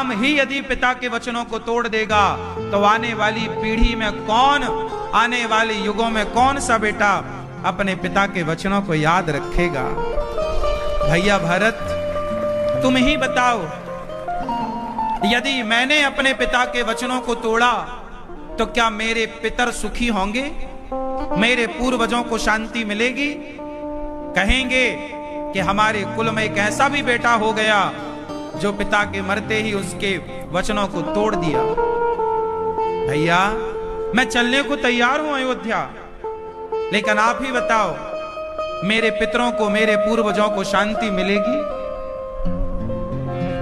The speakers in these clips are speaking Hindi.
राम ही यदि पिता के वचनों को तोड़ देगा तो आने वाली पीढ़ी में कौन, आने वाले युगों में कौन सा बेटा अपने पिता के वचनों को याद रखेगा? भैया भरत, तुम ही बताओ, यदि मैंने अपने पिता के वचनों को तोड़ा तो क्या मेरे पितर सुखी होंगे? मेरे पूर्वजों को शांति मिलेगी? कहेंगे कि हमारे कुल में एक ऐसा भी बेटा हो गया जो पिता के मरते ही उसके वचनों को तोड़ दिया। भैया, मैं चलने को तैयार हूं अयोध्या, लेकिन आप ही बताओ, मेरे पितरों को, मेरे पूर्वजों को शांति मिलेगी?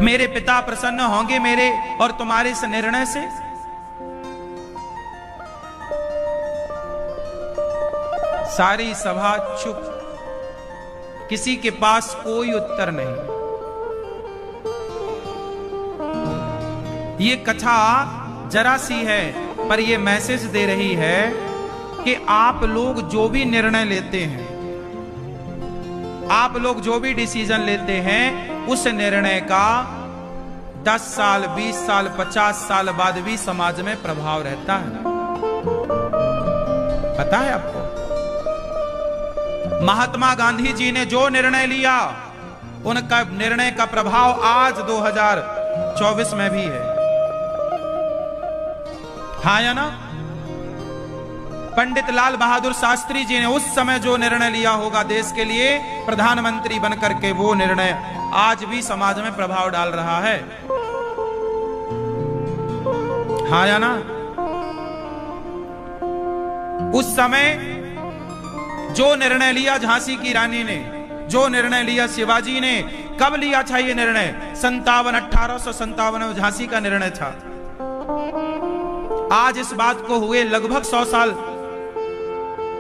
मेरे पिता प्रसन्न होंगे मेरे और तुम्हारे इस निर्णय से? सारी सभा चुप, किसी के पास कोई उत्तर नहीं। ये कथा जरा सी है, पर ये मैसेज दे रही है कि आप लोग जो भी निर्णय लेते हैं, आप लोग जो भी डिसीजन लेते हैं, उस निर्णय का 10 साल, 20 साल, 50 साल बाद भी समाज में प्रभाव रहता है। पता है आपको? महात्मा गांधी जी ने जो निर्णय लिया, उनका निर्णय का प्रभाव आज 2024 में भी है। हाँ या ना? पंडित लाल बहादुर शास्त्री जी ने उस समय जो निर्णय लिया होगा देश के लिए, प्रधानमंत्री बनकर के, वो निर्णय आज भी समाज में प्रभाव डाल रहा है। हाँ या ना? उस समय जो निर्णय लिया झांसी की रानी ने, जो निर्णय लिया शिवाजी ने, कब लिया था ये निर्णय? 1857 में झांसी का निर्णय था। आज इस बात को हुए लगभग 100 साल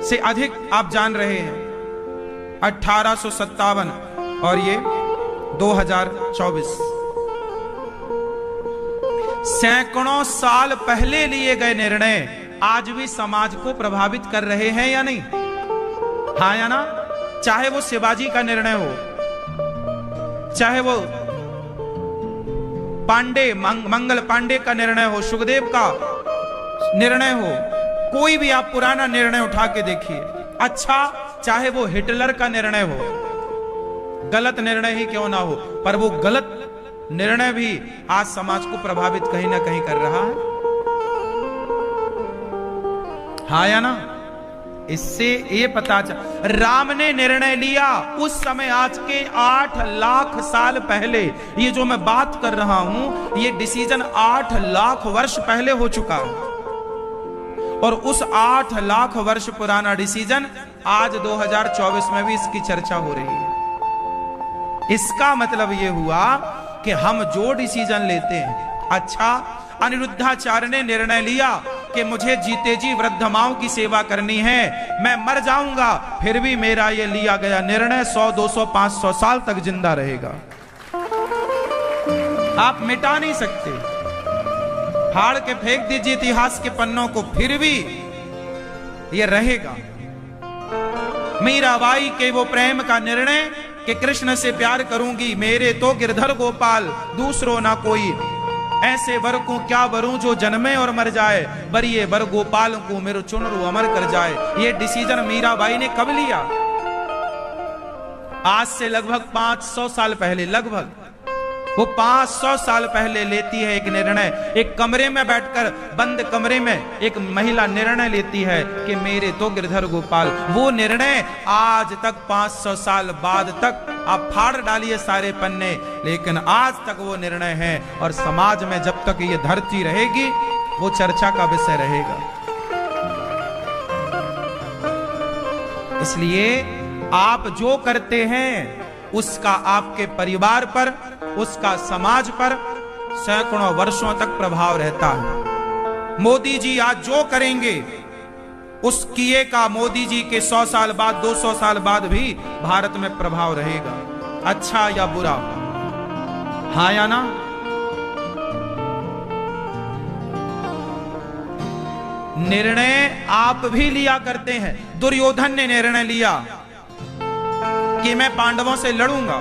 से अधिक आप जान रहे हैं। 1857 और ये 2024, सैकड़ों साल पहले लिए गए निर्णय आज भी समाज को प्रभावित कर रहे हैं या नहीं? हाँ या ना? चाहे वो शिवाजी का निर्णय हो, चाहे वो पांडे, मंगल पांडे का निर्णय हो, सुखदेव का निर्णय हो, कोई भी आप पुराना निर्णय उठा के देखिए। अच्छा, चाहे वो हिटलर का निर्णय हो, गलत निर्णय ही क्यों ना हो, पर वो गलत निर्णय भी आज समाज को प्रभावित कहीं ना कहीं कर रहा है। हाँ या ना? इससे ये पता चल, राम ने निर्णय लिया उस समय, आज के 8 लाख साल पहले। ये जो मैं बात कर रहा हूं, ये डिसीजन 8 लाख वर्ष पहले हो चुका है, और उस 8 लाख वर्ष पुराना डिसीजन आज 2024 में भी इसकी चर्चा हो रही है। इसका मतलब ये हुआ कि हम जो डिसीजन लेते हैं, अच्छा, अनिरुद्धाचार्य ने निर्णय लिया कि मुझे जीते जी वृद्ध माओं की सेवा करनी है, मैं मर जाऊंगा फिर भी मेरा ये लिया गया निर्णय 100, 200, 500 साल तक जिंदा रहेगा। आप मिटा नहीं सकते, फाड़ के फेंक दीजिए इतिहास के पन्नों को, फिर भी ये रहेगा। मीराबाई के वो प्रेम का निर्णय कि कृष्ण से प्यार करूंगी, मेरे तो गिरधर गोपाल, दूसरों ना कोई, ऐसे वर को क्या वरूं जो जन्मे और मर जाए, बरिए वर गोपाल को मेरो चुनरू अमर कर जाए। ये डिसीजन मीराबाई ने कब लिया? आज से लगभग 500 साल पहले, लगभग वो 500 साल पहले लेती है एक निर्णय। एक कमरे में बैठकर, बंद कमरे में एक महिला निर्णय लेती है कि मेरे तो गिरधर गोपाल। वो निर्णय आज तक 500 साल बाद तक, आप फाड़ डालिए सारे पन्ने, लेकिन आज तक वो निर्णय है, और समाज में जब तक ये धरती रहेगी वो चर्चा का विषय रहेगा। इसलिए आप जो करते हैं उसका आपके परिवार पर, उसका समाज पर सैकड़ों वर्षों तक प्रभाव रहता है। मोदी जी आज जो करेंगे उस किए का मोदी जी के 100 साल बाद, 200 साल बाद भी भारत में प्रभाव रहेगा, अच्छा या बुरा। हाँ या ना? निर्णय आप भी लिया करते हैं। दुर्योधन ने निर्णय लिया कि मैं पांडवों से लड़ूंगा,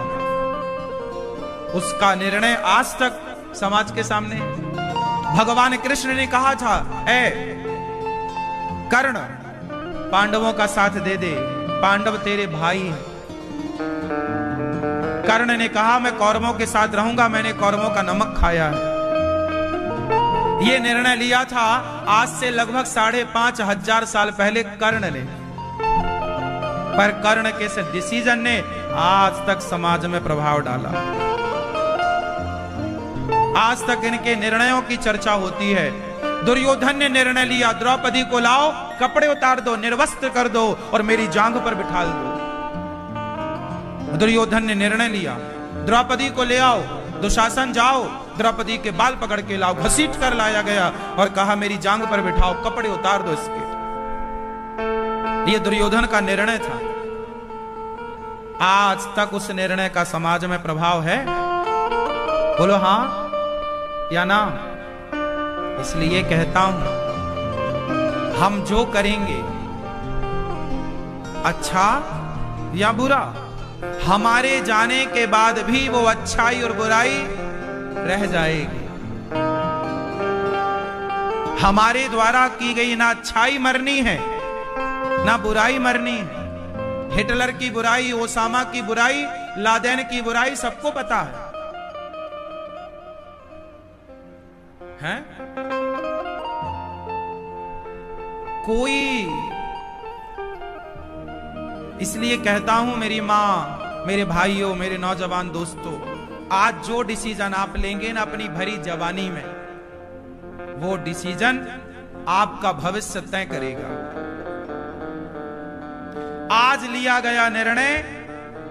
उसका निर्णय आज तक समाज के सामने। भगवान कृष्ण ने कहा था, ऐ कर्ण पांडवों का साथ दे दे, पांडव तेरे भाई हैं। कर्ण ने कहा मैं कौरवों के साथ रहूंगा, मैंने कौरवों का नमक खाया है। ये निर्णय लिया था आज से लगभग 5,500 साल पहले कर्ण ने, पर कर्ण के इस डिसीजन ने आज तक समाज में प्रभाव डाला। आज तक इनके निर्णयों की चर्चा होती है। दुर्योधन ने निर्णय लिया, द्रौपदी को लाओ, कपड़े उतार दो, निर्वस्त्र कर दो और मेरी जांघ पर बिठा दो। दुर्योधन ने निर्णय लिया, द्रौपदी को ले आओ, दुशासन जाओ, द्रौपदी के बाल पकड़ के लाओ, घसीट कर लाया गया और कहा मेरी जांघ पर बिठाओ, कपड़े उतार दो इसके। यह दुर्योधन का निर्णय था। आज तक उस निर्णय का समाज में प्रभाव है? बोलो हां या ना। इसलिए कहता हूं, हम जो करेंगे अच्छा या बुरा, हमारे जाने के बाद भी वो अच्छाई और बुराई रह जाएगी। हमारे द्वारा की गई ना अच्छाई मरनी है ना बुराई मरनी है। हिटलर की बुराई, ओसामा की बुराई, लादेन की बुराई सबको पता है? कोई, इसलिए कहता हूं मेरी मां, मेरे भाइयों, मेरे नौजवान दोस्तों, आज जो डिसीजन आप लेंगे ना अपनी भरी जवानी में, वो डिसीजन आपका भविष्य तय करेगा। आज लिया गया निर्णय,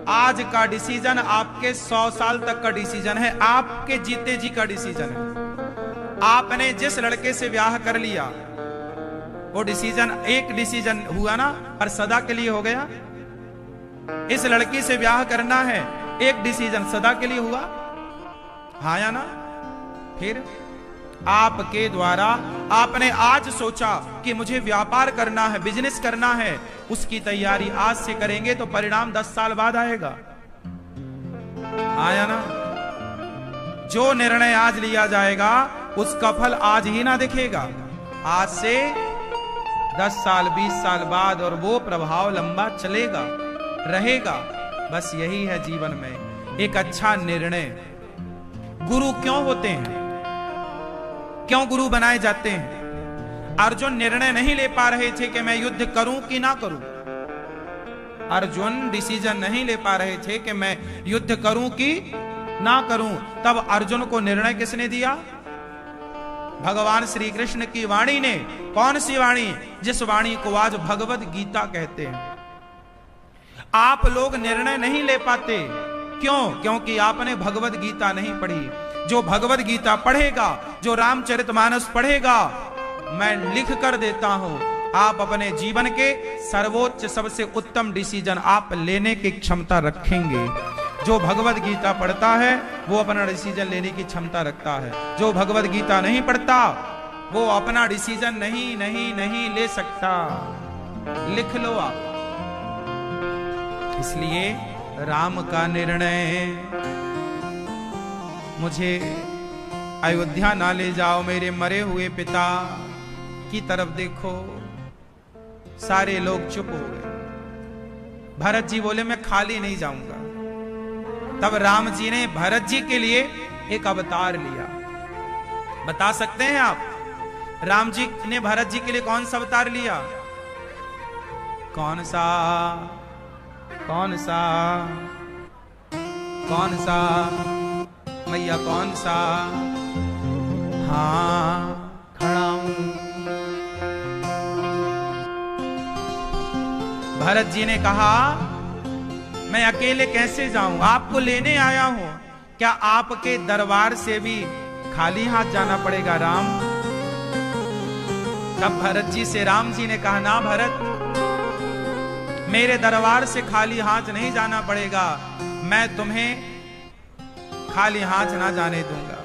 आज का डिसीजन आपके 100 साल तक का डिसीजन है, आपके जीते जी का डिसीजन है। आपने जिस लड़के से ब्याह कर लिया, वो डिसीजन, एक डिसीजन हुआ ना, पर सदा के लिए हो गया। इस लड़की से ब्याह करना है, एक डिसीजन सदा के लिए हुआ, हाँ या ना? फिर आपके द्वारा आपने आज सोचा कि मुझे व्यापार करना है, बिजनेस करना है, उसकी तैयारी आज से करेंगे तो परिणाम 10 साल बाद आएगा, हाँ या ना? जो निर्णय आज लिया जाएगा उसका फल आज ही ना दिखेगा, आज से 10 साल 20 साल बाद, और वो प्रभाव लंबा चलेगा, रहेगा। बस यही है जीवन में एक अच्छा निर्णय। गुरु क्यों होते हैं? क्यों गुरु बनाए जाते हैं? अर्जुन निर्णय नहीं ले पा रहे थे कि मैं युद्ध करूं कि ना करूं। अर्जुन डिसीजन नहीं ले पा रहे थे कि मैं युद्ध करूं कि ना करूं। तब अर्जुन को निर्णय किसने दिया? भगवान श्री कृष्ण की वाणी ने। कौन सी वाणी? जिस वाणी को आज भगवत गीता कहते हैं। आप लोग निर्णय नहीं ले पाते, क्यों? क्योंकि आपने भगवत गीता नहीं पढ़ी। जो भगवत गीता पढ़ेगा, जो रामचरितमानस पढ़ेगा, मैं लिख कर देता हूं, आप अपने जीवन के सर्वोच्च सबसे उत्तम डिसीजन आप लेने की क्षमता रखेंगे। जो भगवत गीता पढ़ता है वो अपना डिसीजन लेने की क्षमता रखता है। जो भगवत गीता नहीं पढ़ता वो अपना डिसीजन नहीं ले सकता। लिख लो आप। इसलिए राम का निर्णय, मुझे अयोध्या ना ले जाओ, मेरे मरे हुए पिता की तरफ देखो। सारे लोग चुप हो गए। भरत जी बोले मैं खाली नहीं जाऊंगा। तब राम जी ने भरत जी के लिए एक अवतार लिया। बता सकते हैं आप राम जी ने भरत जी के लिए कौन सा अवतार लिया? कौन सा? कौन सा? कौन सा मैया? कौन सा? हाँ, खड़ा हूं। भरत जी ने कहा मैं अकेले कैसे जाऊं, आपको लेने आया हूं। क्या आपके दरबार से भी खाली हाथ जाना पड़ेगा राम? तब भरत जी से राम जी ने कहा ना भरत, मेरे दरबार से खाली हाथ नहीं जाना पड़ेगा, मैं तुम्हें खाली हाथ ना जाने दूंगा।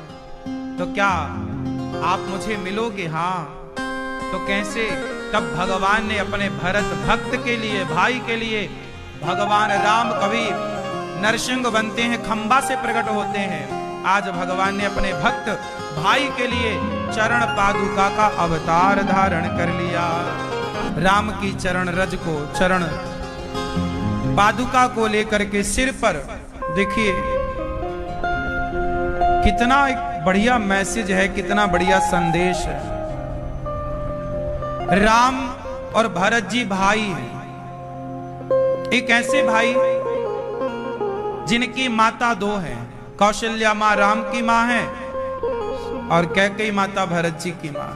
तो क्या आप मुझे मिलोगे? हाँ। तो कैसे? तब भगवान ने अपने भरत भक्त के लिए, भाई के लिए, भगवान राम कभी नरसिंह बनते हैं, खंबा से प्रकट होते हैं, आज भगवान ने अपने भक्त भाई के लिए चरण पादुका का अवतार धारण कर लिया। राम की चरण रज को, चरण पादुका को लेकर के सिर पर, देखिए कितना एक बढ़िया मैसेज है, कितना बढ़िया संदेश है। राम और भरत जी भाई हैं, एक ऐसे भाई जिनकी माता दो हैं। कौशल्या मां राम की मां है और कैकेयी माता भरत जी की मां।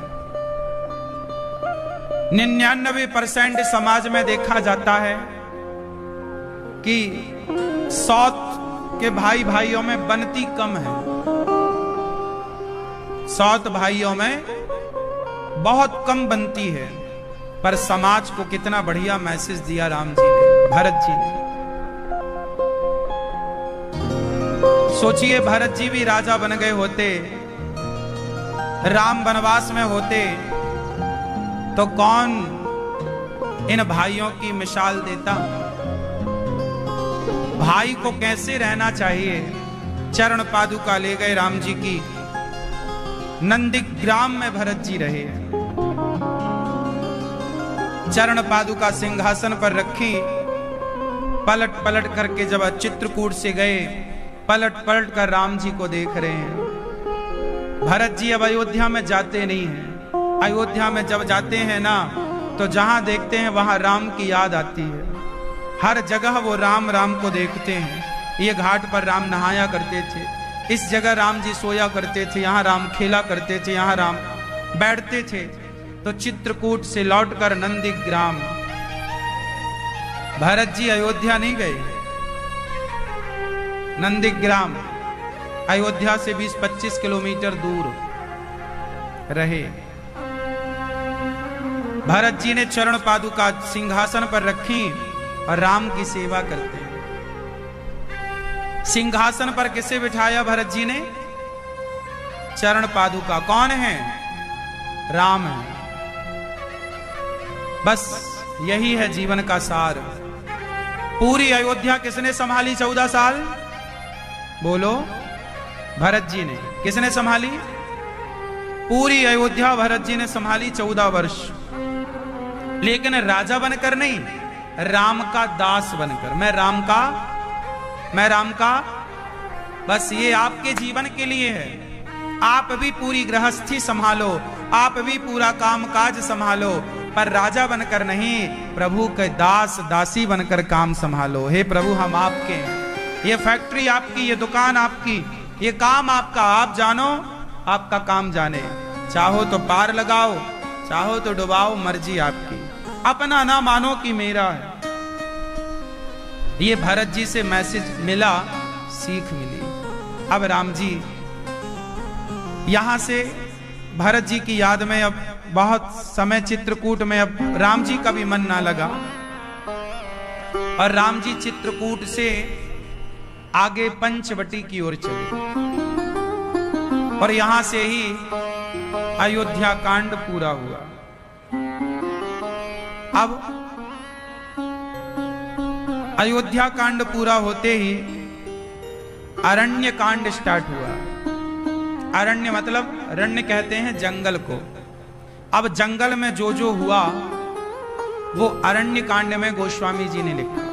99% समाज में देखा जाता है कि सौत के भाई भाइयों में बनती कम है। सौत भाइयों में बहुत कम बनती है, पर समाज को कितना बढ़िया मैसेज दिया राम जी ने, भरत जी ने। सोचिए भरत जी भी राजा बन गए होते, राम वनवास में होते, तो कौन इन भाइयों की मिसाल देता? भाई को कैसे रहना चाहिए। चरण पादुका ले गए राम जी की, नंदीग्राम में भरत जी रहे। चरण पादुका सिंहासन पर रखी, पलट पलट करके जब चित्रकूट से गए, पलट पलट कर राम जी को देख रहे हैं। भरत जी अब अयोध्या में जाते नहीं हैं। अयोध्या में जब जाते हैं ना, तो जहां देखते हैं वहां राम की याद आती है। हर जगह वो राम राम को देखते हैं। ये घाट पर राम नहाया करते थे, इस जगह राम जी सोया करते थे, यहाँ राम खेला करते थे, यहाँ राम बैठते थे। तो चित्रकूट से लौटकर नंदीग्राम, भरत जी अयोध्या नहीं गए। नंदीग्राम अयोध्या से 20-25 किलोमीटर दूर रहे। भरत जी ने चरण पादुका सिंहासन पर रखी और राम की सेवा करते हैं। सिंहासन पर किसे बिठाया भरत जी ने? चरण पादुका। कौन है? राम है। बस यही है जीवन का सार। पूरी अयोध्या किसने संभाली 14 साल? बोलो। भरत जी ने। किसने संभाली? पूरी अयोध्या भरत जी ने संभाली 14 वर्ष। लेकिन राजा बनकर नहीं, राम का दास बनकर। मैं राम का। बस ये आपके जीवन के लिए है। आप भी पूरी गृहस्थी संभालो, आप भी पूरा काम काज संभालो, पर राजा बनकर नहीं, प्रभु के दास दासी बनकर काम संभालो। हे प्रभु, हम आपके हैं। ये फैक्ट्री आपकी, ये दुकान आपकी, ये काम आपका। आप जानो, आपका काम जाने। चाहो तो पार लगाओ, चाहो तो डुबाओ, मर्जी आपकी। अपना ना मानो कि मेरा है। ये भरत जी से मैसेज मिला, सीख मिली। अब राम जी यहां से भरत जी की याद में अब बहुत समय चित्रकूट में, अब राम जी का भी मन ना लगा और राम जी चित्रकूट से आगे पंचवटी की ओर चले और यहां से ही अयोध्या कांड पूरा हुआ। अब अयोध्या कांड पूरा होते ही अरण्य कांड स्टार्ट हुआ। अरण्य मतलब, अरण्य कहते हैं जंगल को। अब जंगल में जो जो हुआ वो अरण्य कांड में गोस्वामी जी ने लिखा।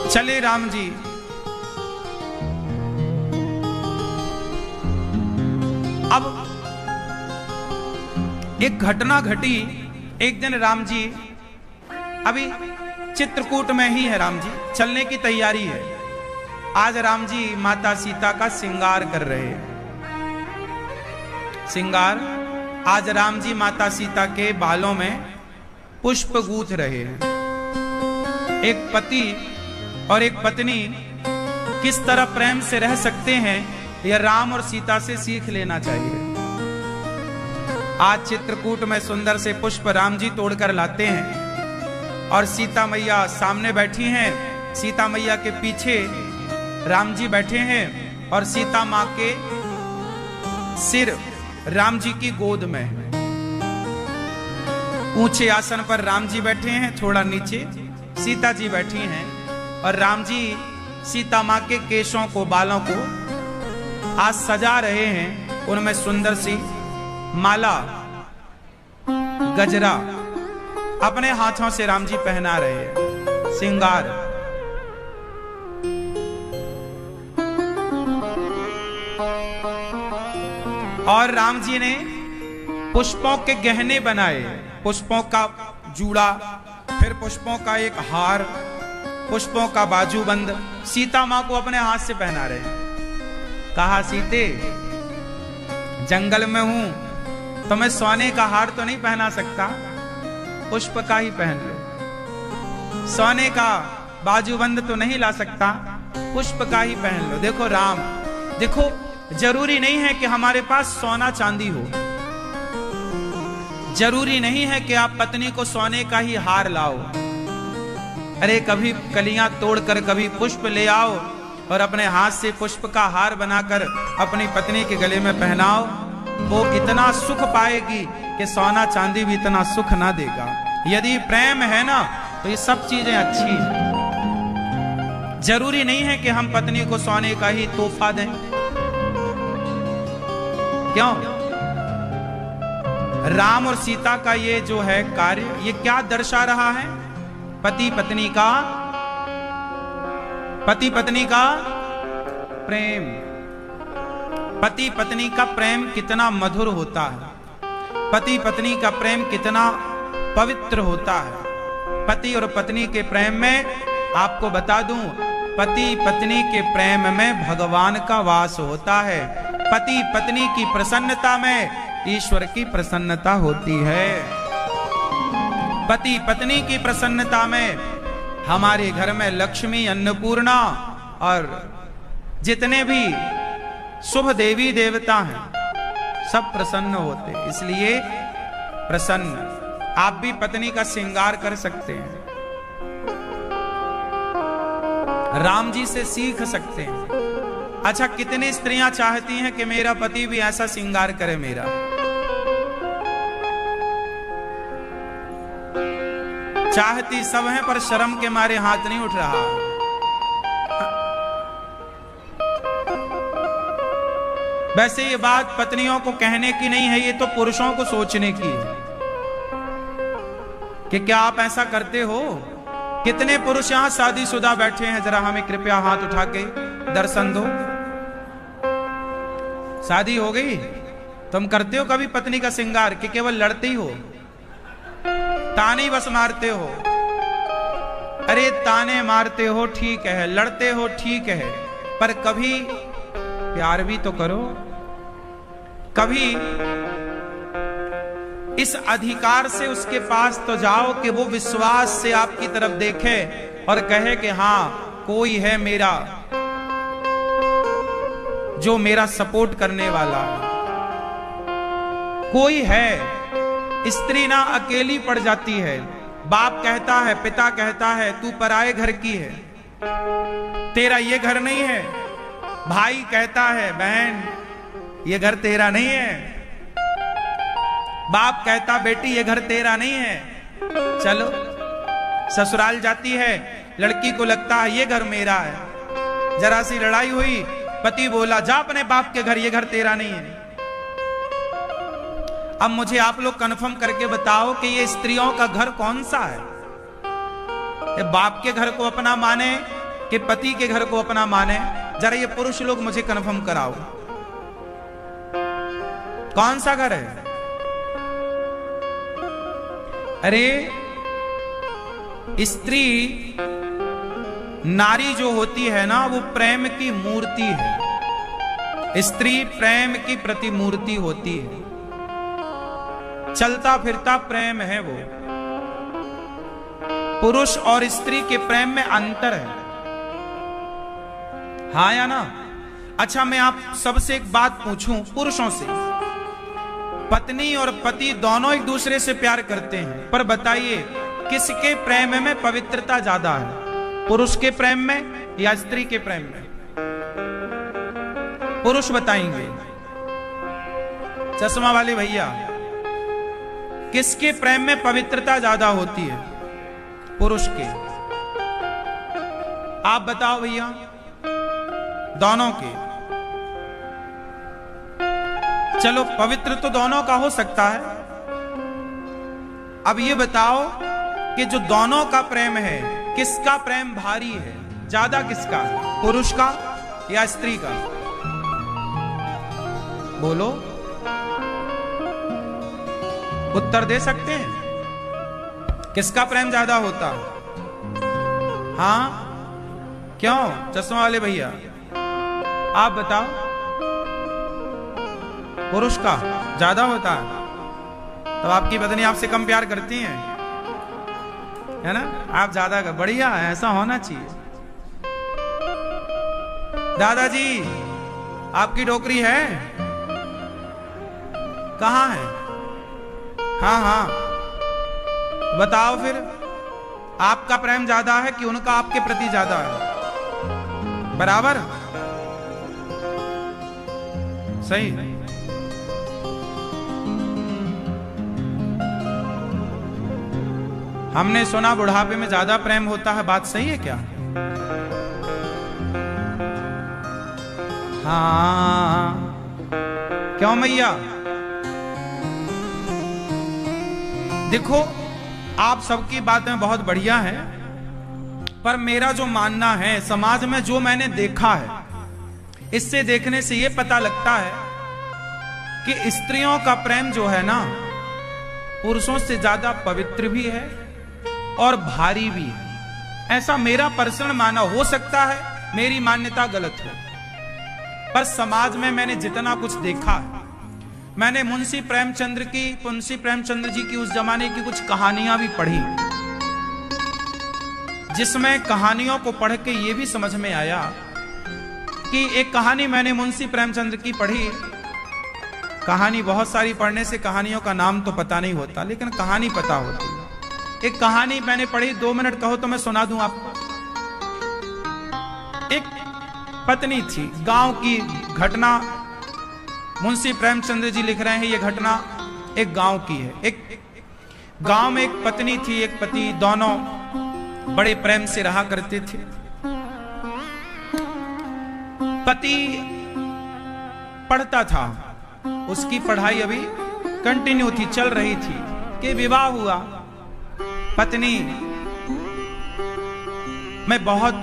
चले राम जी। अब एक घटना घटी। एक दिन राम जी, अभी चित्रकूट में ही है राम जी, चलने की तैयारी है। आज राम जी माता सीता का श्रृंगार कर रहे हैं। श्रृंगार, आज राम जी माता सीता के बालों में पुष्प गूंथ रहे हैं। एक पति और एक पत्नी किस तरह प्रेम से रह सकते हैं, यह राम और सीता से सीख लेना चाहिए। आज चित्रकूट में सुंदर से पुष्प राम जी तोड़कर लाते हैं और सीता मैया सामने बैठी हैं। सीता मैया के पीछे राम जी बैठे हैं और सीता मां के सिर राम जी की गोद में है। ऊंचे आसन पर राम जी बैठे हैं, थोड़ा नीचे सीता जी बैठी हैं और राम जी सीता माँ के केशों को, बालों को आज सजा रहे हैं। उनमें सुंदर सी माला, गजरा अपने हाथों से राम जी पहना रहे हैं, श्रृंगार। और राम जी ने पुष्पों के गहने बनाए, पुष्पों का जूड़ा, फिर पुष्पों का एक हार, पुष्पों का बाजूबंद सीता मां को अपने हाथ से पहना रहे हैं। कहा, सीते जंगल में हूं तो मैं सोने का हार तो नहीं पहना सकता, पुष्प का ही पहन लो। सोने का बाजूबंद तो नहीं ला सकता, पुष्प का ही पहन लो। देखो राम, देखो जरूरी नहीं है कि हमारे पास सोना चांदी हो, जरूरी नहीं है कि आप पत्नी को सोने का ही हार लाओ। अरे कभी कलियां तोड़कर कभी पुष्प ले आओ और अपने हाथ से पुष्प का हार बनाकर अपनी पत्नी के गले में पहनाओ। वो इतना सुख पाएगी कि सोना चांदी भी इतना सुख ना देगा। यदि प्रेम है ना तो ये सब चीजें अच्छी हैं। जरूरी नहीं है कि हम पत्नी को सोने का ही तोहफा दें। क्यों? राम और सीता का ये जो है कार्य, ये क्या दर्शा रहा है? पति पत्नी का प्रेम। पति पत्नी का प्रेम कितना मधुर होता है, पति पत्नी का प्रेम कितना पवित्र होता है। पति और पत्नी के प्रेम में आपको बता दूं, पति पत्नी के प्रेम में भगवान का वास होता है। पति पत्नी की प्रसन्नता में ईश्वर की प्रसन्नता होती है। पति पत्नी की प्रसन्नता में हमारे घर में लक्ष्मी, अन्नपूर्णा और जितने भी शुभ देवी देवता हैं सब प्रसन्न होते। इसलिए प्रसन्न आप भी पत्नी का श्रृंगार कर सकते हैं, राम जी से सीख सकते हैं। अच्छा, कितनी स्त्रियां चाहती हैं कि मेरा पति भी ऐसा श्रृंगार करे मेरा। चाहती सब हैं पर शर्म के मारे हाथ नहीं उठ रहा। वैसे ये बात पत्नियों को कहने की नहीं है, ये तो पुरुषों को सोचने की है कि क्या आप ऐसा करते हो। कितने पुरुष यहां शादीशुदा बैठे हैं, जरा हमें कृपया हाथ उठा के दर्शन दो। शादी हो गई, तुम करते हो कभी पत्नी का श्रृंगार कि केवल लड़ते ही हो, ताने बस मारते हो? अरे ताने मारते हो ठीक है, लड़ते हो ठीक है, पर कभी प्यार भी तो करो। कभी इस अधिकार से उसके पास तो जाओ कि वो विश्वास से आपकी तरफ देखे और कहे कि हां कोई है मेरा जो मेरा सपोर्ट करने वाला, कोई है। स्त्री ना अकेली पड़ जाती है। बाप कहता है, पिता कहता है तू पराए घर की है, तेरा ये घर नहीं है। भाई कहता है बहन ये घर तेरा नहीं है। बाप कहता बेटी ये घर तेरा नहीं है। चलो ससुराल जाती है, लड़की को लगता है ये घर मेरा है। जरा सी लड़ाई हुई, पति बोला जा अपने बाप के घर, ये घर तेरा नहीं है। अब मुझे आप लोग कंफर्म करके बताओ कि ये स्त्रियों का घर कौन सा है? ये बाप के घर को अपना माने कि पति के घर को अपना माने? जरा ये पुरुष लोग मुझे कंफर्म कराओ, कौन सा घर है? अरे स्त्री नारी जो होती है ना, वो प्रेम की मूर्ति है। स्त्री प्रेम की प्रतिमूर्ति होती है। चलता फिरता प्रेम है वो। पुरुष और स्त्री के प्रेम में अंतर है, हाँ या ना? अच्छा, मैं आप सबसे एक बात पूछूं, पुरुषों से। पत्नी और पति दोनों एक दूसरे से प्यार करते हैं, पर बताइए किसके प्रेम में पवित्रता ज्यादा है, पुरुष के प्रेम में या स्त्री के प्रेम में? पुरुष बताएंगे। चश्मा वाले भैया, किसके प्रेम में पवित्रता ज्यादा होती है? पुरुष के। आप बताओ भैया, दोनों के। चलो पवित्र तो दोनों का हो सकता है। अब ये बताओ कि जो दोनों का प्रेम है, किसका प्रेम भारी है ज्यादा, किसका, पुरुष का या स्त्री का? बोलो, उत्तर दे सकते हैं? किसका प्रेम ज्यादा होता? हाँ, क्यों चश्मा वाले भैया, आप बताओ। पुरुष का ज्यादा होता है। तो आपकी पत्नी आपसे कम प्यार करती है, है ना? आप ज्यादा का, बढ़िया है, ऐसा होना चाहिए। दादाजी आपकी टोकरी है? कहां है? हाँ हाँ, बताओ फिर, आपका प्रेम ज्यादा है कि उनका आपके प्रति ज्यादा है? बराबर, सही। हमने सुना बुढ़ापे में ज्यादा प्रेम होता है, बात सही है क्या? हाँ, क्यों मैया? देखो, आप सबकी बातें बहुत बढ़िया है, पर मेरा जो मानना है, समाज में जो मैंने देखा है, इससे देखने से यह पता लगता है कि स्त्रियों का प्रेम जो है ना, पुरुषों से ज्यादा पवित्र भी है और भारी भी है। ऐसा मेरा पर्सनल मानना, हो सकता है मेरी मान्यता गलत हो, पर समाज में मैंने जितना कुछ देखा है, मैंने मुंशी प्रेमचंद्र जी की उस जमाने की कुछ कहानियां भी पढ़ी, जिसमें कहानियों को पढ़ के यह भी समझ में आया कि एक कहानी मैंने मुंशी प्रेमचंद्र की पढ़ी। कहानी बहुत सारी पढ़ने से कहानियों का नाम तो पता नहीं होता, लेकिन कहानी पता होती है। एक कहानी मैंने पढ़ी, 2 मिनट कहो तो मैं सुना दूं आपको। एक पत्नी थी, गांव की घटना मुंशी प्रेमचंद्र जी लिख रहे हैं। यह घटना एक गांव की है। एक गांव में एक पत्नी थी, एक पति, दोनों बड़े प्रेम से रहा करते थे। पति पढ़ता था, उसकी पढ़ाई अभी कंटिन्यू थी, चल रही थी, कि विवाह हुआ। पत्नी में बहुत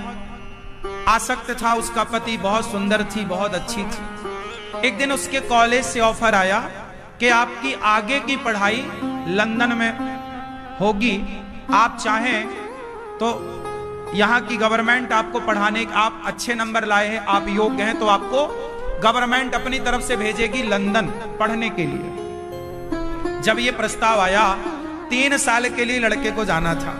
आसक्त था, उसका पति बहुत सुंदर थी, बहुत अच्छी थी। एक दिन उसके कॉलेज से ऑफर आया कि आपकी आगे की पढ़ाई लंदन में होगी, आप चाहें तो यहां की गवर्नमेंट आपको पढ़ाने, आप अच्छे नंबर लाए हैं, आप योग्य हैं, तो आपको गवर्नमेंट अपनी तरफ से भेजेगी लंदन पढ़ने के लिए। जब यह प्रस्ताव आया, 3 साल के लिए लड़के को जाना था।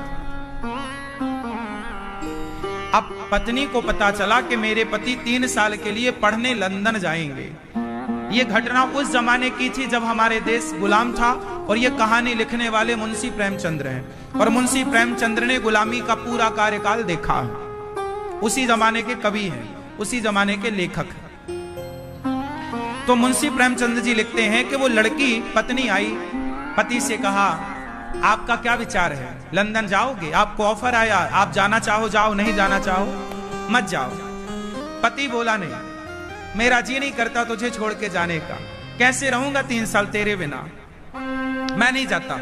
अब पत्नी को पता चला कि मेरे पति 3 साल के लिए पढ़ने लंदन जाएंगे। यह घटना उस जमाने की थी जब हमारे देश गुलाम था, और यह कहानी लिखने वाले मुंशी प्रेमचंद्र हैं, और मुंशी प्रेमचंद्र ने गुलामी का पूरा कार्यकाल देखा है। उसी जमाने के कवि हैं, उसी जमाने के लेखक हैं। तो मुंशी प्रेमचंद्र जी लिखते हैं कि वो लड़की, पत्नी आई, पति से कहा, आपका क्या विचार है, लंदन जाओगे? आपको ऑफर आया, आप जाना चाहो जाओ, नहीं जाना चाहो मत जाओ। पति बोला, नहीं, मेरा जी नहीं करता तुझे छोड़ के जाने का, कैसे रहूंगा 3 साल तेरे बिना, मैं नहीं जाता।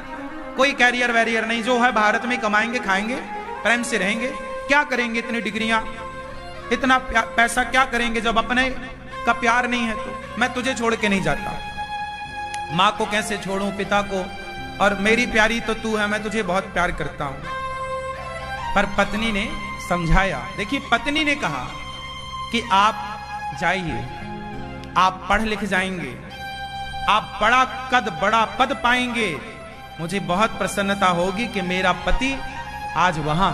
कोई कैरियर वैरियर नहीं, जो है भारत में कमाएंगे, खाएंगे, प्रेम से रहेंगे, क्या करेंगे इतनी डिग्रियां, इतना पैसा क्या करेंगे जब अपने का प्यार नहीं है? तो मैं तुझे छोड़ के नहीं जाता। माँ को कैसे छोड़ूं, पिता को, और मेरी प्यारी तो तू है, मैं तुझे बहुत प्यार करता हूं। पर पत्नी ने समझाया। देखिए, पत्नी ने कहा कि आप जाइए, आप पढ़ लिख जाएंगे, आप बड़ा पद पाएंगे, मुझे बहुत प्रसन्नता होगी कि मेरा पति आज वहां,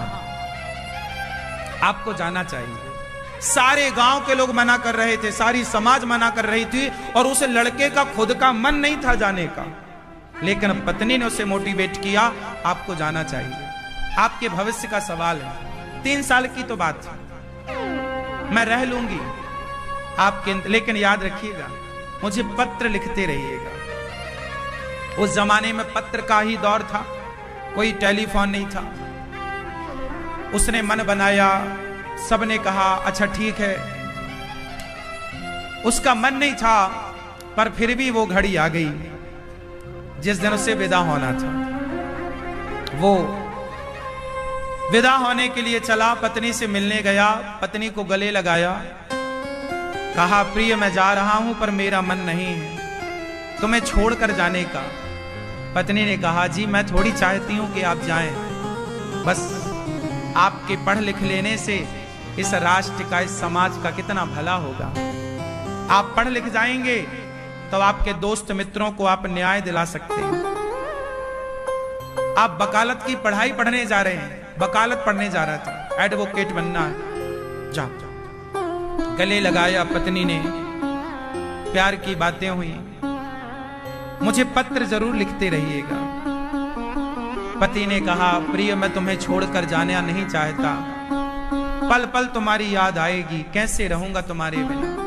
आपको जाना चाहिए। सारे गांव के लोग मना कर रहे थे, सारी समाज मना कर रही थी, और उस लड़के का खुद का मन नहीं था जाने का, लेकिन पत्नी ने उसे मोटिवेट किया, आपको जाना चाहिए, आपके भविष्य का सवाल है। 3 साल की तो बात है, मैं रह लूंगी आपके, लेकिन याद रखिएगा मुझे पत्र लिखते रहिएगा। उस जमाने में पत्र का ही दौर था, कोई टेलीफोन नहीं था। उसने मन बनाया, सबने कहा अच्छा ठीक है। उसका मन नहीं था, पर फिर भी वो घड़ी आ गई जिस दिन उसे विदा होना था। वो विदा होने के लिए चला, पत्नी से मिलने गया, पत्नी को गले लगाया, कहा प्रिय मैं जा रहा हूं पर मेरा मन नहीं है तुम्हें छोड़कर जाने का। पत्नी ने कहा जी मैं थोड़ी चाहती हूं कि आप जाएं, बस आपके पढ़ लिख लेने से इस राष्ट्र का, इस समाज का कितना भला होगा। आप पढ़ लिख जाएंगे तो आपके दोस्त मित्रों को आप न्याय दिला सकते हैं। आप वकालत की पढ़ाई पढ़ने जा रहे हैं, वकालत पढ़ने जा रहा था, एडवोकेट बनना है, जाओ। गले लगाया पत्नी ने, प्यार की बातें हुई, मुझे पत्र जरूर लिखते रहिएगा। पति ने कहा प्रिय मैं तुम्हें छोड़कर जाना नहीं चाहता, पल पल तुम्हारी याद आएगी, कैसे रहूंगा तुम्हारे बिना।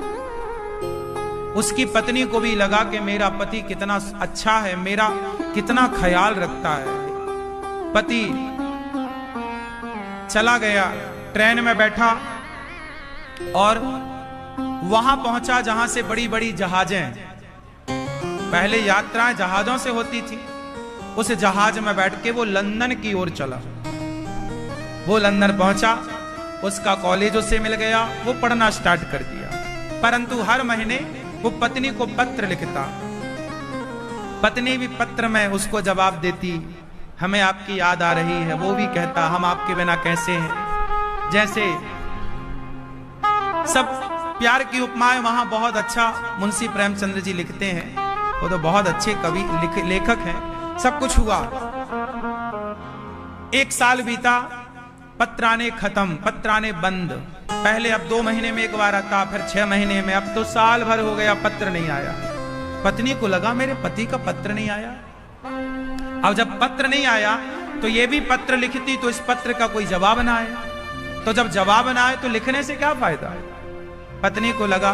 उसकी पत्नी को भी लगा कि मेरा पति कितना अच्छा है, मेरा कितना ख्याल रखता है। पति चला गया, ट्रेन में बैठा और वहां पहुंचा जहां से बड़ी बड़ी जहाजें, पहले यात्राएं जहाजों से होती थी। उस जहाज में बैठ के वो लंदन की ओर चला। वो लंदन पहुंचा, उसका कॉलेज उससे मिल गया, वो पढ़ना स्टार्ट कर दिया। परंतु हर महीने वो पत्नी को पत्र लिखता, पत्नी भी पत्र में उसको जवाब देती, हमें आपकी याद आ रही है। वो भी कहता हम आपके बिना कैसे हैं। जैसे सब प्यार की उपमाएं वहां बहुत अच्छा मुंशी प्रेमचंद्र जी लिखते हैं, वो तो बहुत अच्छे कवि लेखक हैं। सब कुछ हुआ, एक साल बीता, पत्राने खत्म, पत्राने बंद। पहले अब 2 महीने में एक बार आता, फिर 6 महीने में, अब तो साल भर हो गया, पत्र नहीं आया। पत्नी को लगा मेरे पति का पत्र नहीं आया। अब जब पत्र नहीं आया तो ये भी पत्र लिखती तो इस पत्र का कोई जवाब ना आए, तो जब जवाब ना आए तो लिखने से क्या फायदा है। पत्नी को लगा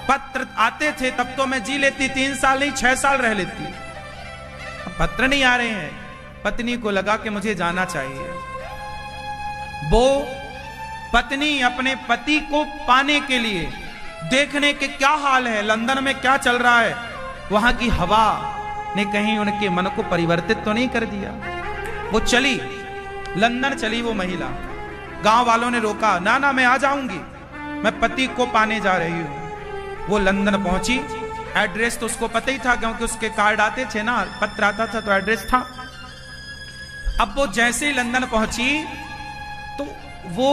पत्र आते थे तब तो मैं जी लेती, 3 साल नहीं 6 साल रह लेती, पत्र नहीं आ रहे हैं। पत्नी को लगा कि मुझे जाना चाहिए। वो पत्नी अपने पति को पाने के लिए देखने के क्या हाल है, लंदन में क्या चल रहा है, वहां की हवा ने कहीं उनके मन को परिवर्तित तो नहीं कर दिया। वो चली, लंदन चली वो महिला। गांव वालों ने रोका, ना ना मैं आ जाऊंगी, मैं पति को पाने जा रही हूं। वो लंदन पहुंची, एड्रेस तो उसको पता ही था क्योंकि उसके कार्ड आते थे ना, पत्र आता था तो एड्रेस था। अब वो जैसे ही लंदन पहुंची तो वो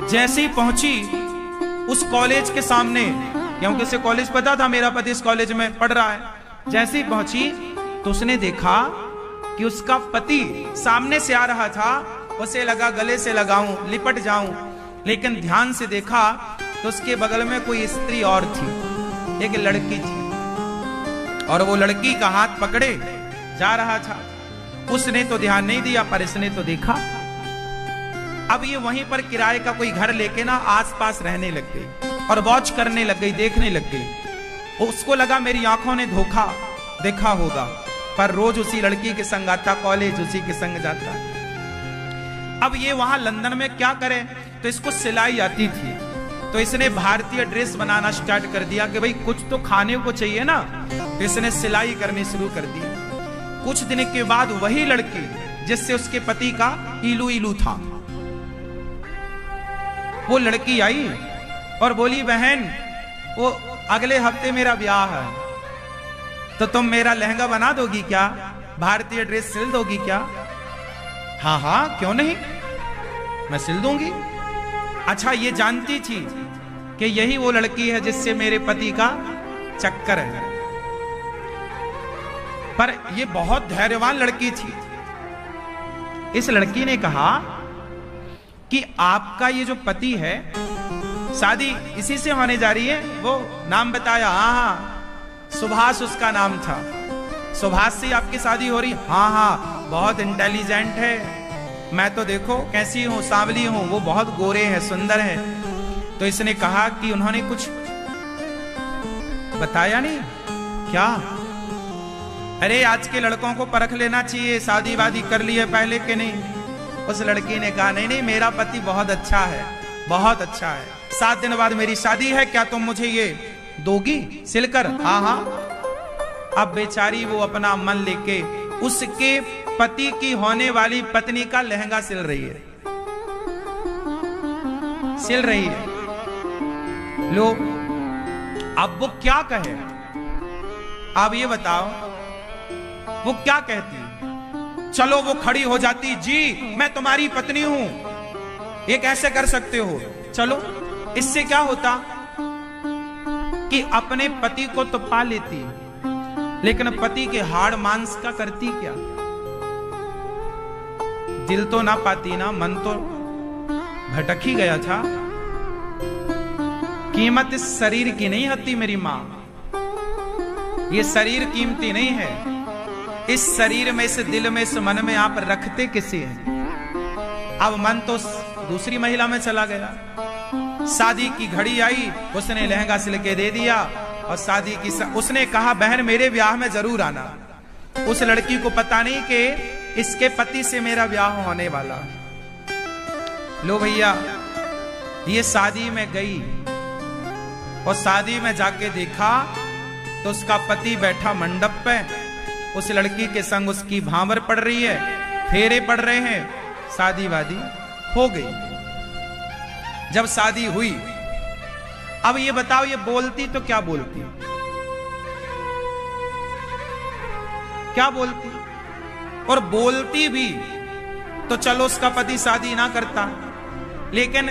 जैसे ही पहुंची उस कॉलेज के सामने, क्योंकि उसे कॉलेज पता था मेरा पति इस कॉलेज में पढ़ रहा है, जैसे ही पहुंची तो उसने देखा कि उसका पति सामने से आ रहा था। उसे लगा गले से लगाऊं, लिपट जाऊं, लेकिन ध्यान से देखा तो उसके बगल में कोई स्त्री और थी, एक लड़की थी, और वो लड़की का हाथ पकड़े जा रहा था। उसने तो ध्यान नहीं दिया पर इसने तो देखा। अब ये वहीं पर किराए का कोई घर लेके ना आसपास रहने लग गई और वॉच करने लग गई, देखने लग गई। उसको लगा मेरी आंखों ने धोखा देखा होगा, पर रोज उसी लड़की के संग आता, कॉलेज उसी के संग जाता। अब ये वहां लंदन में क्या करे, तो इसको सिलाई आती थी, तो इसने भारतीय ड्रेस बनाना स्टार्ट कर दिया कि भाई कुछ तो खाने को चाहिए ना, तो इसने सिलाई करनी शुरू कर दी। कुछ दिन के बाद वही लड़की जिससे उसके पति का इलू इलू था, वो लड़की आई और बोली बहन वो अगले हफ्ते मेरा ब्याह है, तो तुम मेरा लहंगा बना दोगी क्या, भारतीय ड्रेस सिल दोगी क्या। हाँ हाँ क्यों नहीं, मैं सिल दूंगी। अच्छा ये जानती थी कि यही वो लड़की है जिससे मेरे पति का चक्कर है, पर ये बहुत धैर्यवान लड़की थी। इस लड़की ने कहा कि आपका ये जो पति है शादी इसी से होने जा रही है। वो नाम बताया, हाँ हाँ सुभाष उसका नाम था, सुभाष से आपकी शादी हो रही। हाँ हाँ बहुत इंटेलिजेंट है, मैं तो देखो कैसी हूं, सांवली हूं, वो बहुत गोरे हैं, सुंदर हैं। तो इसने कहा कि उन्होंने कुछ बताया नहीं क्या। अरे आज के लड़कों को परख लेना चाहिए शादी वादी कर ली है पहले के नहीं। उस लड़की ने कहा नहीं नहीं, मेरा पति बहुत अच्छा है, बहुत अच्छा है। 7 दिन बाद मेरी शादी है, क्या तुम मुझे ये दोगी सिलकर? हाँ हाँ। अब बेचारी वो अपना मन लेके उसके पति की होने वाली पत्नी का लहंगा सिल रही है, सिल रही है। लो अब वो क्या कहे? अब ये बताओ वो क्या कहती? चलो वो खड़ी हो जाती, जी मैं तुम्हारी पत्नी हूं, ये कैसे कर सकते हो? चलो, इससे क्या होता कि अपने पति को तो पा लेती, लेकिन पति के हाड़ मांस का करती क्या? दिल तो ना पाती ना, मन तो भटक ही गया था। कीमत इस शरीर की नहीं होती मेरी मां, ये शरीर कीमती नहीं है। इस शरीर में, इस दिल में, इस मन में आप रखते किसे हैं? अब मन तो दूसरी महिला में चला गया। शादी की घड़ी आई, उसने लहंगा सिल के दे दिया और शादी की उसने कहा बहन मेरे ब्याह में जरूर आना। उस लड़की को पता नहीं कि इसके पति से मेरा ब्याह होने वाला। लो भैया, ये शादी में गई और शादी में जाके देखा तो उसका पति बैठा मंडप पे, उस लड़की के संग उसकी भांवर पड़ रही है, फेरे पड़ रहे हैं, शादी वादी हो गई। जब शादी हुई, अब ये बताओ ये बोलती तो क्या बोलती? क्या बोलती? और बोलती भी तो चलो उसका पति शादी ना करता, लेकिन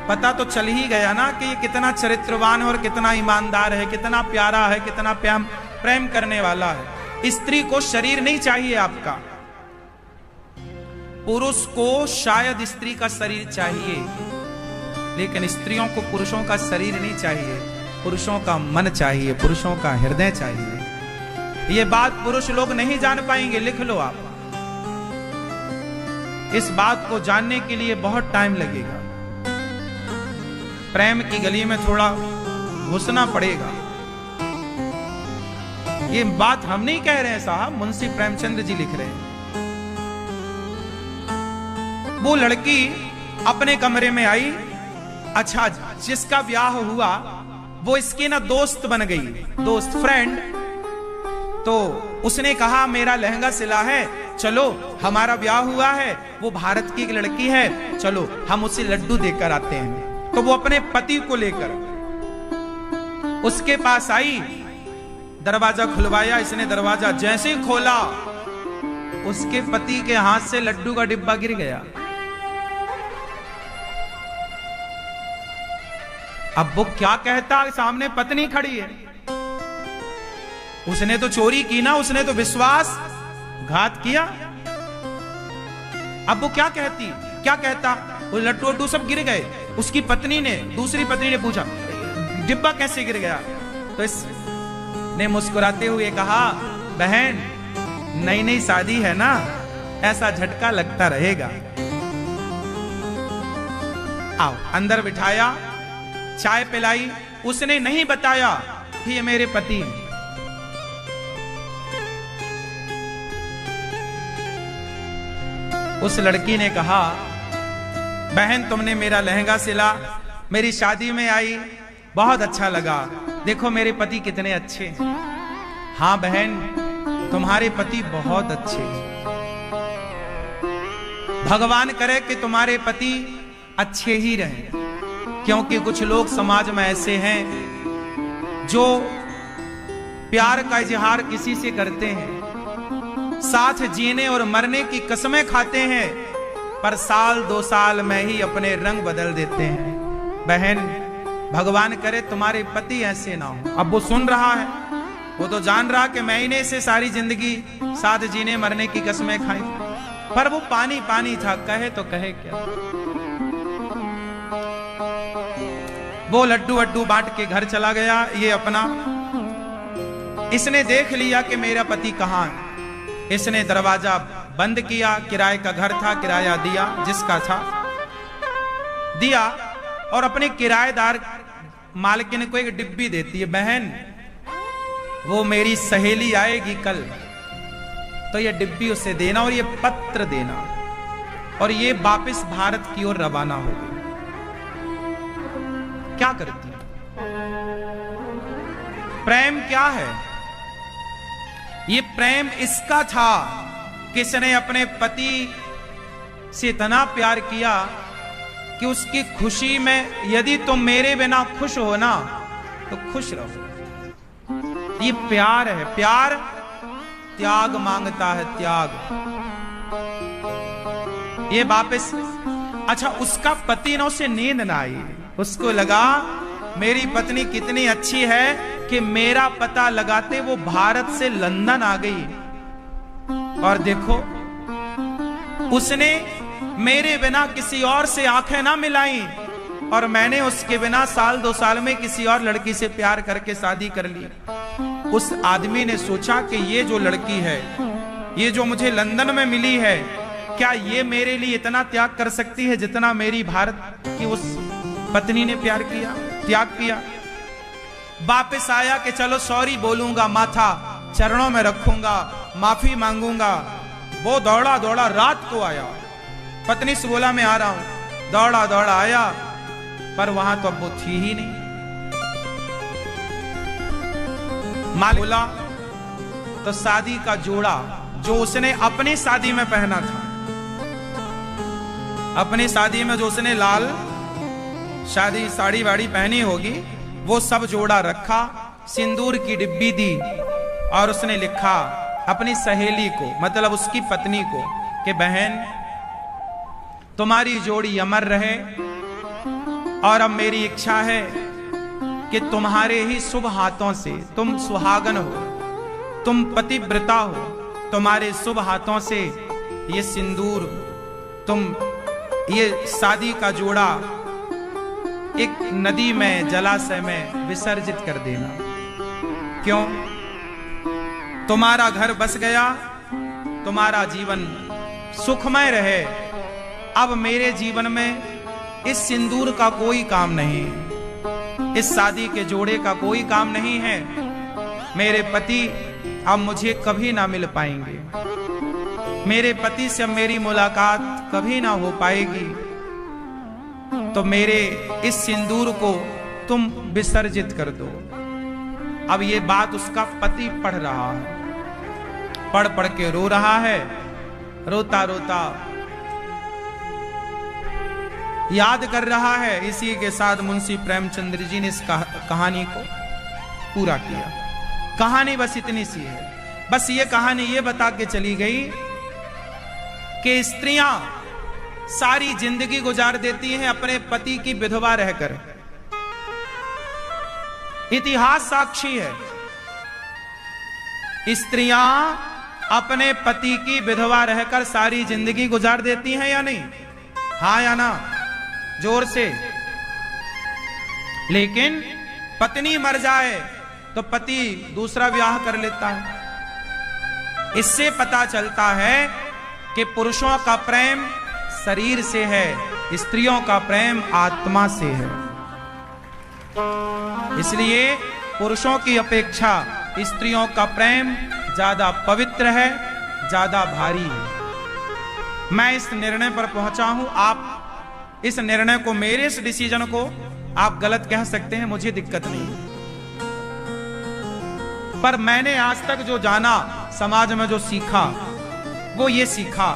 पता तो चल ही गया ना कि ये कितना चरित्रवान और कितना ईमानदार है, कितना प्यारा है, कितना प्रेम करने वाला है। स्त्री को शरीर नहीं चाहिए आपका, पुरुष को शायद स्त्री का शरीर चाहिए, लेकिन स्त्रियों को पुरुषों का शरीर नहीं चाहिए, पुरुषों का मन चाहिए, पुरुषों का हृदय चाहिए। ये बात पुरुष लोग नहीं जान पाएंगे, लिख लो आप। इस बात को जानने के लिए बहुत टाइम लगेगा, प्रेम की गली में थोड़ा घुसना पड़ेगा। ये बात हम नहीं कह रहे हैं साहब, मुंशी प्रेमचंद्र जी लिख रहे हैं। वो लड़की अपने कमरे में आई, अच्छा जिसका ब्याह हुआ वो इसकी ना दोस्त बन गई, दोस्त, फ्रेंड। तो उसने कहा मेरा लहंगा सिला है, चलो हमारा ब्याह हुआ है, वो भारत की एक लड़की है, चलो हम उसे लड्डू देकर आते हैं। तो वो अपने पति को लेकर उसके पास आई, दरवाजा खुलवाया, इसने दरवाजा जैसे ही खोला उसके पति के हाथ से लड्डू का डिब्बा गिर गया। अब वो क्या कहता, सामने पत्नी खड़ी है, उसने तो चोरी की ना, उसने तो विश्वासघात किया। अब वो क्या कहती, क्या कहता? वो लड्डू वड्डू सब गिर गए। उसकी पत्नी ने, दूसरी पत्नी ने पूछा डिब्बा कैसे गिर गया? तो इसने मुस्कुराते हुए कहा बहन नई नई शादी है ना, ऐसा झटका लगता रहेगा। आओ, अंदर बिठाया, चाय पिलाई। उसने नहीं बताया कि ये मेरे पति हैं। उस लड़की ने कहा बहन तुमने मेरा लहंगा सिला, मेरी शादी में आई, बहुत अच्छा लगा, देखो मेरे पति कितने अच्छे हैं। हाँ बहन तुम्हारे पति बहुत अच्छे हैं, भगवान करे कि तुम्हारे पति अच्छे ही रहें, क्योंकि कुछ लोग समाज में ऐसे हैं जो प्यार का इजहार किसी से करते हैं, साथ जीने और मरने की कसमें खाते हैं, पर साल 2 साल में ही अपने रंग बदल देते हैं। बहन भगवान करे तुम्हारे पति ऐसे ना हो। अब वो सुन रहा है, वो तो जान रहा कि मैंने से सारी जिंदगी साथ जीने मरने की कसमें खाई, पर वो पानी पानी था, कहे तो कहे क्या। वो लड्डू वड्डू बांट के घर चला गया। ये अपना इसने देख लिया कि मेरा पति कहां है। इसने दरवाजा बंद किया, किराए का घर था, किराया दिया, जिसका था दिया, और अपने किराएदार मालकिन को एक डिब्बी देती है, बहन वो मेरी सहेली आएगी कल, तो ये डिब्बी उसे देना और ये पत्र देना। और ये वापस भारत की ओर रवाना हो गई। क्या करती? प्रेम क्या है? ये प्रेम इसका था कि इसने अपने पति से इतना प्यार किया कि उसकी खुशी में, यदि तुम मेरे बिना खुश हो ना तो खुश रहो। ये प्यार है। प्यार त्याग मांगता है, त्याग। ये वापस, अच्छा, उसका पति ना, उसे नींद ना आई। उसको लगा मेरी पत्नी कितनी अच्छी है कि मेरा पता लगाते वो भारत से लंदन आ गई। और देखो, उसने मेरे बिना किसी और से आंखें ना मिलाई और मैंने उसके बिना साल 2 साल में किसी और लड़की से प्यार करके शादी कर ली। उस आदमी ने सोचा कि ये जो लड़की है, ये जो मुझे लंदन में मिली है, क्या ये मेरे लिए इतना त्याग कर सकती है जितना मेरी भारत की उस पत्नी ने प्यार किया, त्याग किया। वापस आया कि चलो सॉरी बोलूंगा, माथा चरणों में रखूंगा, माफी मांगूंगा। वो दौड़ा दौड़ा रात को आया, पत्नी से बोला मैं आ रहा हूं। दौड़ा दौड़ा आया, पर वहां तो अब वो थी ही नहीं। मालिक बोला तो शादी का जोड़ा जो उसने अपनी शादी में पहना था, अपनी शादी में जो उसने लाल शादी साड़ी वाड़ी पहनी होगी, वो सब जोड़ा रखा, सिंदूर की डिब्बी दी और उसने लिखा अपनी सहेली को, मतलब उसकी पत्नी को, कि बहन तुम्हारी जोड़ी अमर रहे और अब मेरी इच्छा है कि तुम्हारे ही शुभ हाथों से, तुम सुहागन हो, तुम पतिव्रता हो, तुम्हारे शुभ हाथों से ये सिंदूर, तुम ये शादी का जोड़ा एक नदी में, जलाशय में विसर्जित कर देना। क्यों? तुम्हारा घर बस गया, तुम्हारा जीवन सुखमय रहे। अब मेरे जीवन में इस सिंदूर का कोई काम नहीं, इस शादी के जोड़े का कोई काम नहीं है। मेरे पति अब मुझे कभी ना मिल पाएंगे, मेरे पति से मेरी मुलाकात कभी ना हो पाएगी, तो मेरे इस सिंदूर को तुम विसर्जित कर दो। अब ये बात उसका पति पढ़ रहा है, पढ़ पढ़ के रो रहा है। रोता रोता याद कर रहा है। इसी के साथ मुंशी प्रेमचंद्र जी ने इस कहानी को पूरा किया। कहानी बस इतनी सी है। बस ये कहानी ये बता के चली गई कि स्त्रियां सारी जिंदगी गुजार देती हैं अपने पति की विधवा रहकर। इतिहास साक्षी है, स्त्रियां अपने पति की विधवा रहकर सारी जिंदगी गुजार देती हैं या नहीं? हाँ या ना? जोर से। लेकिन पत्नी मर जाए तो पति दूसरा विवाह कर लेता है। इससे पता चलता है कि पुरुषों का प्रेम शरीर से है, स्त्रियों का प्रेम आत्मा से है। इसलिए पुरुषों की अपेक्षा स्त्रियों का प्रेम ज्यादा पवित्र है, ज्यादा भारी है। मैं इस निर्णय पर पहुंचा हूं। आप इस निर्णय को, मेरे इस डिसीजन को आप गलत कह सकते हैं, मुझे दिक्कत नहीं, पर मैंने आज तक जो जाना, समाज में जो सीखा, वो ये सीखा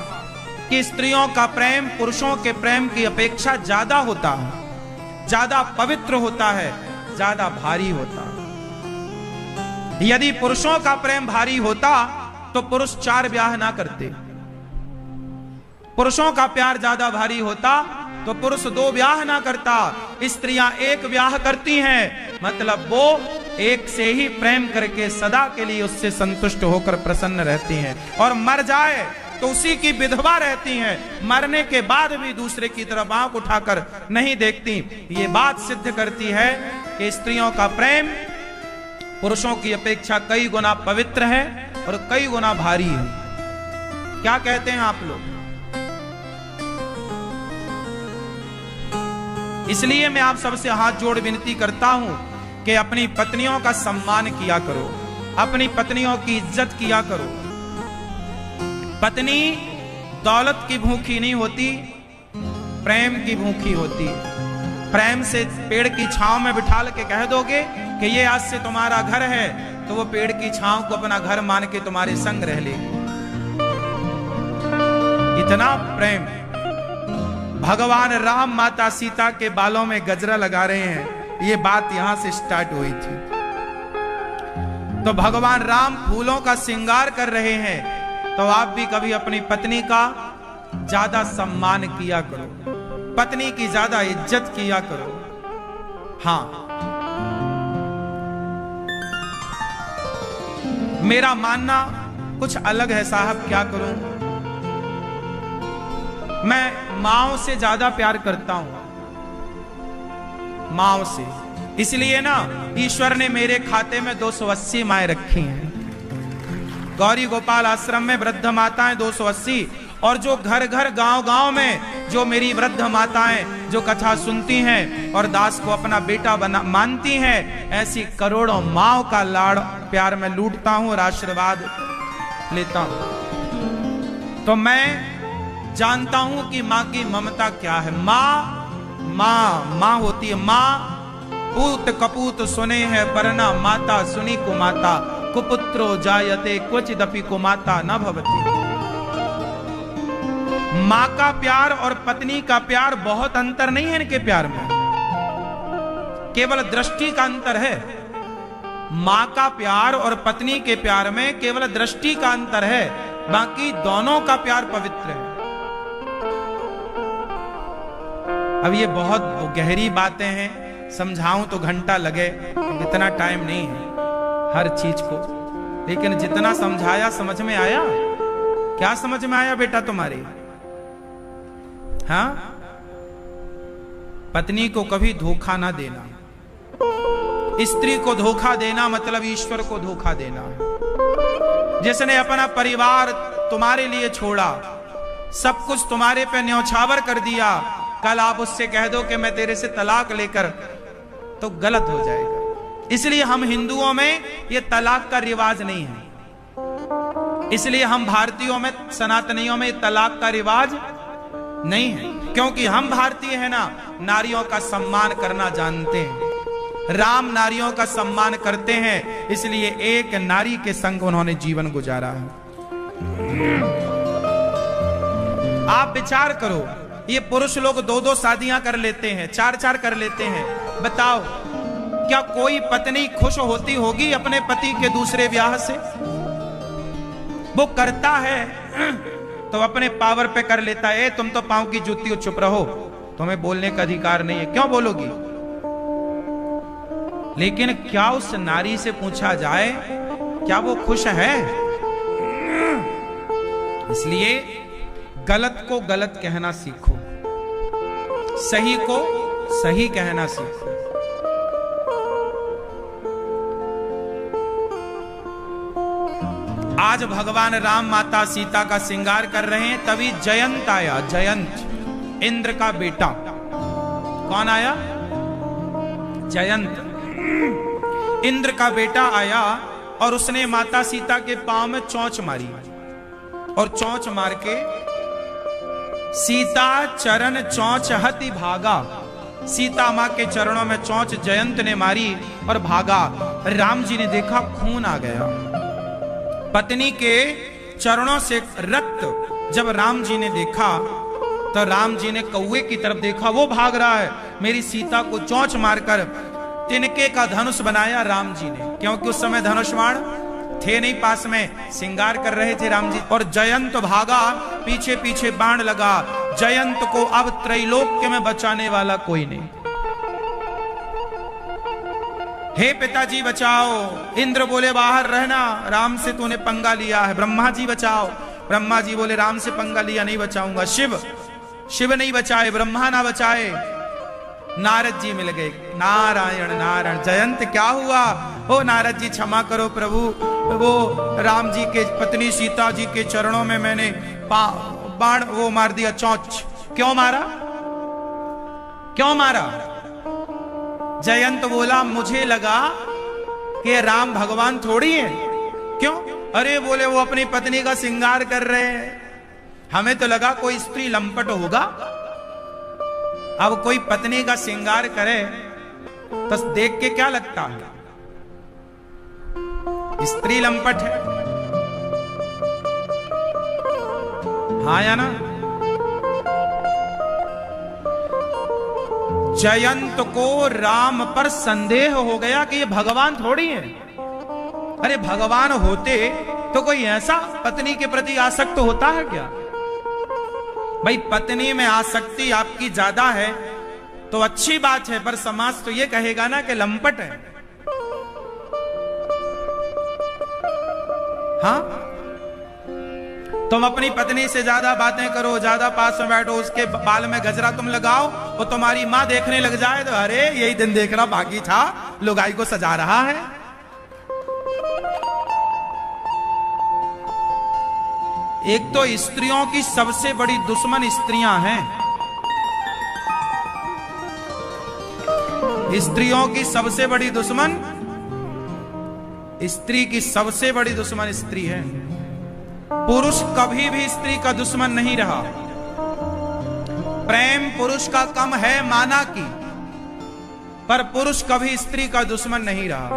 कि स्त्रियों का प्रेम पुरुषों के प्रेम की अपेक्षा ज्यादा होता है, ज्यादा पवित्र होता है, ज्यादा भारी होता है। यदि पुरुषों का प्रेम भारी होता तो पुरुष 4 ब्याह ना करते। पुरुषों का प्यार ज्यादा भारी होता तो पुरुष 2 ब्याह ना करता। स्त्रियां 1 ब्याह करती हैं, मतलब वो एक से ही प्रेम करके सदा के लिए उससे संतुष्ट होकर प्रसन्न रहती हैं, और मर जाए तो उसी की विधवा रहती हैं। मरने के बाद भी दूसरे की तरफ आंख उठाकर नहीं देखती। ये बात सिद्ध करती है कि स्त्रियों का प्रेम पुरुषों की अपेक्षा कई गुना पवित्र है और कई गुना भारी है। क्या कहते हैं आप लोग? इसलिए मैं आप सबसे हाथ जोड़ विनती करता हूं कि अपनी पत्नियों का सम्मान किया करो, अपनी पत्नियों की इज्जत किया करो। पत्नी दौलत की भूखी नहीं होती, प्रेम की भूखी होती। प्रेम से पेड़ की छांव में बिठा के कह दोगे कि ये आज से तुम्हारा घर है, तो वो पेड़ की छांव को अपना घर मान के तुम्हारे संग रह लेगी। इतना प्रेम। भगवान राम माता सीता के बालों में गजरा लगा रहे हैं, ये बात यहां से स्टार्ट हुई थी। तो भगवान राम फूलों का श्रृंगार कर रहे हैं, तो आप भी कभी अपनी पत्नी का ज्यादा सम्मान किया करो, पत्नी की ज्यादा इज्जत किया करो। हां, मेरा मानना कुछ अलग है साहब, क्या करूं? मैं माओ से ज्यादा प्यार करता हूं, माओ से। इसलिए ना ईश्वर ने मेरे खाते में 280 माएं रखी हैं। गौरी गोपाल आश्रम में वृद्ध माताएं 280, और जो घर घर गांव गांव में जो मेरी वृद्ध माताएं जो कथा सुनती हैं और दास को अपना बेटा बना मानती हैं, ऐसी करोड़ों माओ का लाड़ प्यार में लूटता हूं और आशीर्वाद लेता हूं। तो मैं जानता हूं कि मां की ममता क्या है। मां होती है। मां पूत कपूत सुने है परना, माता सुनी कुमाता, कुपुत्रो जायते क्वचिदपि कुमाता न भवति। मां का प्यार और पत्नी का प्यार बहुत अंतर नहीं है इनके प्यार में, केवल दृष्टि का अंतर है। मां का प्यार और पत्नी के प्यार में केवल दृष्टि का अंतर है, बाकी दोनों का प्यार पवित्र है। अब ये बहुत गहरी बातें हैं, समझाऊं तो घंटा लगे, इतना टाइम नहीं है हर चीज को। लेकिन जितना समझाया समझ में आया? क्या समझ में आया बेटा तुम्हारे? हाँ, पत्नी को कभी धोखा ना देना। स्त्री को धोखा देना मतलब ईश्वर को धोखा देना। जिसने अपना परिवार तुम्हारे लिए छोड़ा, सब कुछ तुम्हारे पे न्यौछावर कर दिया, कल आप उससे कह दो कि मैं तेरे से तलाक लेकर, तो गलत हो जाएगा। इसलिए हम हिंदुओं में ये तलाक का रिवाज नहीं है। इसलिए हम भारतीयों में, सनातनियों में तलाक का रिवाज नहीं है, क्योंकि हम भारतीय हैं ना, नारियों का सम्मान करना जानते हैं। राम नारियों का सम्मान करते हैं, इसलिए एक नारी के संग उन्होंने जीवन गुजारा है। आप विचार करो, ये पुरुष लोग 2-2 शादियां कर लेते हैं, 4-4 कर लेते हैं। बताओ, क्या कोई पत्नी खुश होती होगी अपने पति के दूसरे ब्याह से? वो करता है तो अपने पावर पे कर लेता है। तुम तो पांव की जूती हो, चुप रहो, तुम्हें बोलने का अधिकार नहीं है। क्यों बोलोगी? लेकिन क्या उस नारी से पूछा जाए क्या वो खुश है? इसलिए गलत को गलत कहना सीखो, सही को सही कहना सीखो। आज भगवान राम माता सीता का श्रृंगार कर रहे हैं, तभी जयंत आया। जयंत इंद्र का बेटा। कौन आया? जयंत इंद्र का बेटा आया, और उसने माता सीता के पांव में चोंच मारी, और चोंच मार के सीता चरण चोंच हति भागा। सीता मां के चरणों में चोंच जयंत ने मारी और भागा। राम जी ने देखा खून आ गया, पत्नी के चरणों से रक्त। जब राम जी ने देखा तो राम जी ने कौवे की तरफ देखा, वो भाग रहा है। मेरी सीता को चोंच मारकर तिनके का धनुष बनाया राम जी ने, क्योंकि उस समय धनुष बाण थे नहीं पास में, श्रृंगार कर रहे थे राम जी। और जयंत भागा, पीछे पीछे बाण लगा। जयंत को अब त्रैलोक्य में बचाने वाला कोई नहीं। हे पिताजी बचाओ। इंद्र बोले बाहर रहना, राम से तूने पंगा लिया है। ब्रह्मा जी बचाओ। ब्रह्मा जी बोले राम से पंगा लिया, नहीं बचाऊंगा। शिव नहीं बचाए, ब्रह्मा ना बचाए। नारद जी मिल गए। नारायण नारायण। जयंत क्या हुआ? ओ नारद जी क्षमा करो प्रभु, वो राम जी के पत्नी सीता जी के चरणों में मैंने बाण वो मार दिया, चोंच। क्यों मारा? क्यों मारा? जयंत बोला मुझे लगा कि राम भगवान थोड़ी है। क्यों? अरे बोले वो अपनी पत्नी का श्रृंगार कर रहे हैं, हमें तो लगा कोई स्त्री लंपट होगा। अब कोई पत्नी का श्रृंगार करे तो देख के क्या लगता है, स्त्री लंपट है। हाँ या ना? जयंत को राम पर संदेह हो गया कि ये भगवान थोड़ी है। अरे भगवान होते तो कोई ऐसा पत्नी के प्रति आसक्त होता है क्या? भाई पत्नी में आसक्ति आपकी ज्यादा है तो अच्छी बात है, पर समाज तो ये कहेगा ना कि लंपट है। हाँ, तुम अपनी पत्नी से ज्यादा बातें करो, ज्यादा पास में बैठो, उसके बाल में गजरा तुम लगाओ और तुम्हारी मां देखने लग जाए तो अरे यही दिन देखना बाकी था, लुगाई को सजा रहा है। एक तो स्त्रियों की सबसे बड़ी दुश्मन स्त्रियां हैं। स्त्रियों की सबसे बड़ी दुश्मन, स्त्री की सबसे बड़ी दुश्मन स्त्री है। पुरुष कभी भी स्त्री का दुश्मन नहीं रहा। प्रेम पुरुष का कम है माना की, पर पुरुष कभी स्त्री का दुश्मन नहीं रहा।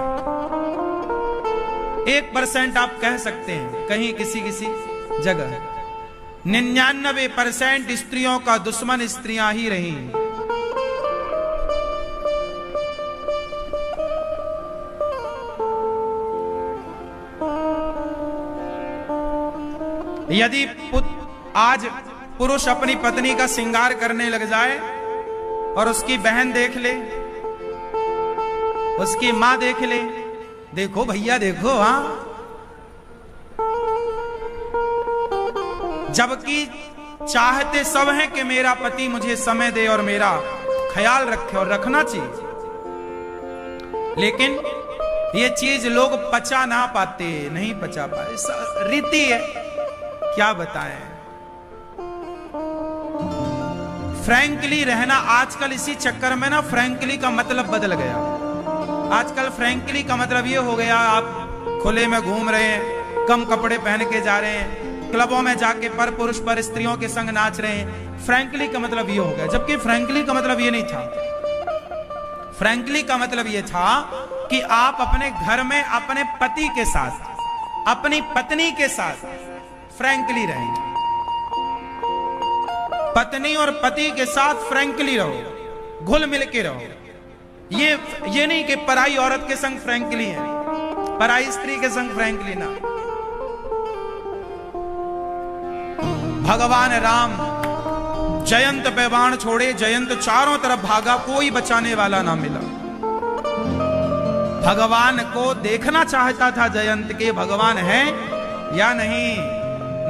1% आप कह सकते हैं कहीं किसी किसी जगह, 99% स्त्रियों का दुश्मन स्त्रियां ही रही। यदि आज पुरुष अपनी पत्नी का श्रृंगार करने लग जाए और उसकी बहन देख ले, उसकी मां देख ले, देखो भैया देखो, हाँ, जबकि चाहते सब हैं कि मेरा पति मुझे समय दे और मेरा ख्याल रखे, और रखना चाहिए, लेकिन ये चीज लोग पचा ना पाते, नहीं पचा पाए, रीति है, क्या बताएं। फ्रैंकली रहना आजकल, इसी चक्कर में ना फ्रैंकली का मतलब बदल गया। आजकल फ्रैंकली का मतलब ये हो गया आप खुले में घूम रहे हैं, कम कपड़े पहन के जा रहे हैं, क्लबों में जाके पर पुरुष पर स्त्रियों के संग नाच रहे हैं। फ्रैंकली का मतलब ये हो गया, जबकि फ्रैंकली का मतलब ये नहीं था। फ्रैंकली का मतलब ये था कि आप अपने घर में अपने पति के साथ, अपनी पत्नी के साथ फ्रैंकली रहेंगे। पत्नी और पति के साथ फ्रैंकली रहो, घुल मिल के रहो। ये नहीं कि पराई औरत के संग फ्रैंकली है, पराई स्त्री के संग फ्रैंकली ना। भगवान राम जयंत पे बाण छोड़े, जयंत चारों तरफ भागा, कोई बचाने वाला ना मिला। भगवान को देखना चाहता था जयंत के भगवान है या नहीं।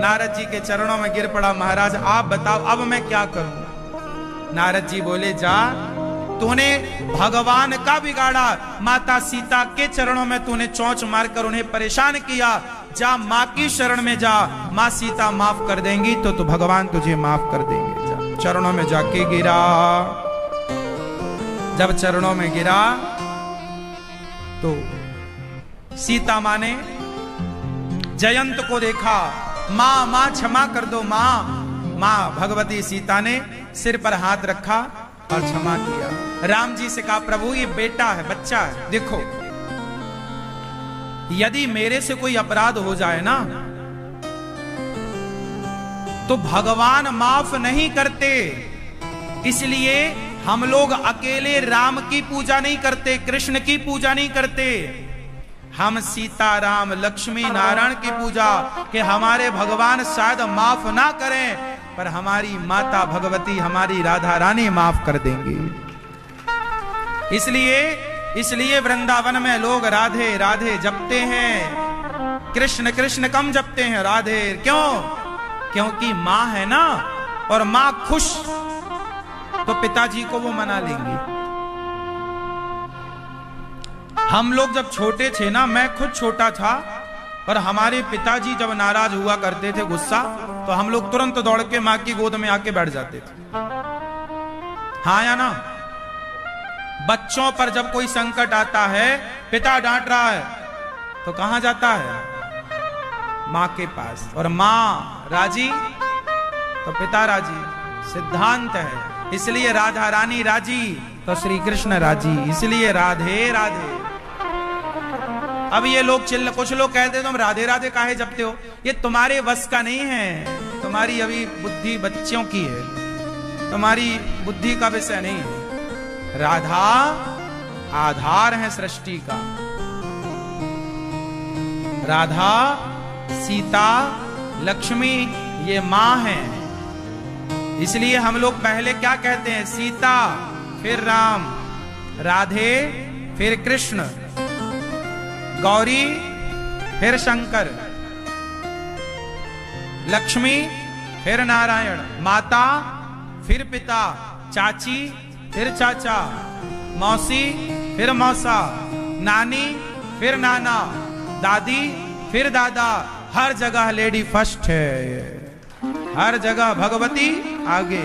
नारद जी के चरणों में गिर पड़ा, महाराज आप बताओ अब मैं क्या करूं। नारद जी बोले, जा, तूने भगवान का बिगाड़ा, माता सीता के चरणों में तूने चोंच मारकर उन्हें परेशान किया, जा मां की शरण में जा, मां सीता माफ कर देंगी तो भगवान तुझे माफ कर देंगे। जा, चरणों में जाके गिरा। जब चरणों में गिरा तो सीता मां ने जयंत को देखा, मां मां क्षमा कर दो मां। मां भगवती सीता ने सिर पर हाथ रखा और क्षमा किया। राम जी से कहा, प्रभु ये बेटा है, बच्चा है, देखो यदि मेरे से कोई अपराध हो जाए ना तो भगवान माफ नहीं करते, इसलिए हम लोग अकेले राम की पूजा नहीं करते, कृष्ण की पूजा नहीं करते, हम सीता राम लक्ष्मी नारायण की पूजा, कि हमारे भगवान शायद माफ ना करें पर हमारी माता भगवती, हमारी राधा रानी माफ कर देंगी। इसलिए वृंदावन में लोग राधे राधे जपते हैं, कृष्ण कृष्ण कम जपते हैं, राधे क्यों? क्योंकि मां है ना, और मां खुश तो पिताजी को वो मना लेंगी। हम लोग जब छोटे थे ना, मैं खुद छोटा था, और हमारे पिताजी जब नाराज हुआ करते थे, गुस्सा, तो हम लोग तुरंत दौड़ के मां की गोद में आके बैठ जाते थे। हाँ या ना? बच्चों पर जब कोई संकट आता है, पिता डांट रहा है तो कहां जाता है? मां के पास। और मां राजी तो पिता राजी, सिद्धांत है। इसलिए राधा रानी राजी तो श्री कृष्ण राजी, इसलिए राधे राधे। अब ये लोग कुछ लोग कहते तुम राधे राधे काहे जपते हो, ये तुम्हारे वश का नहीं है, तुम्हारी अभी बुद्धि बच्चों की है, तुम्हारी बुद्धि का विषय नहीं है। राधा आधार है सृष्टि का, राधा सीता लक्ष्मी ये मां है। इसलिए हम लोग पहले क्या कहते हैं, सीता फिर राम, राधे फिर कृष्ण, गौरी फिर शंकर, लक्ष्मी फिर नारायण, माता फिर पिता, चाची फिर चाचा, मौसी फिर मौसा, नानी फिर नाना, दादी फिर दादा। हर जगह लेडी फर्स्ट है, हर जगह भगवती आगे।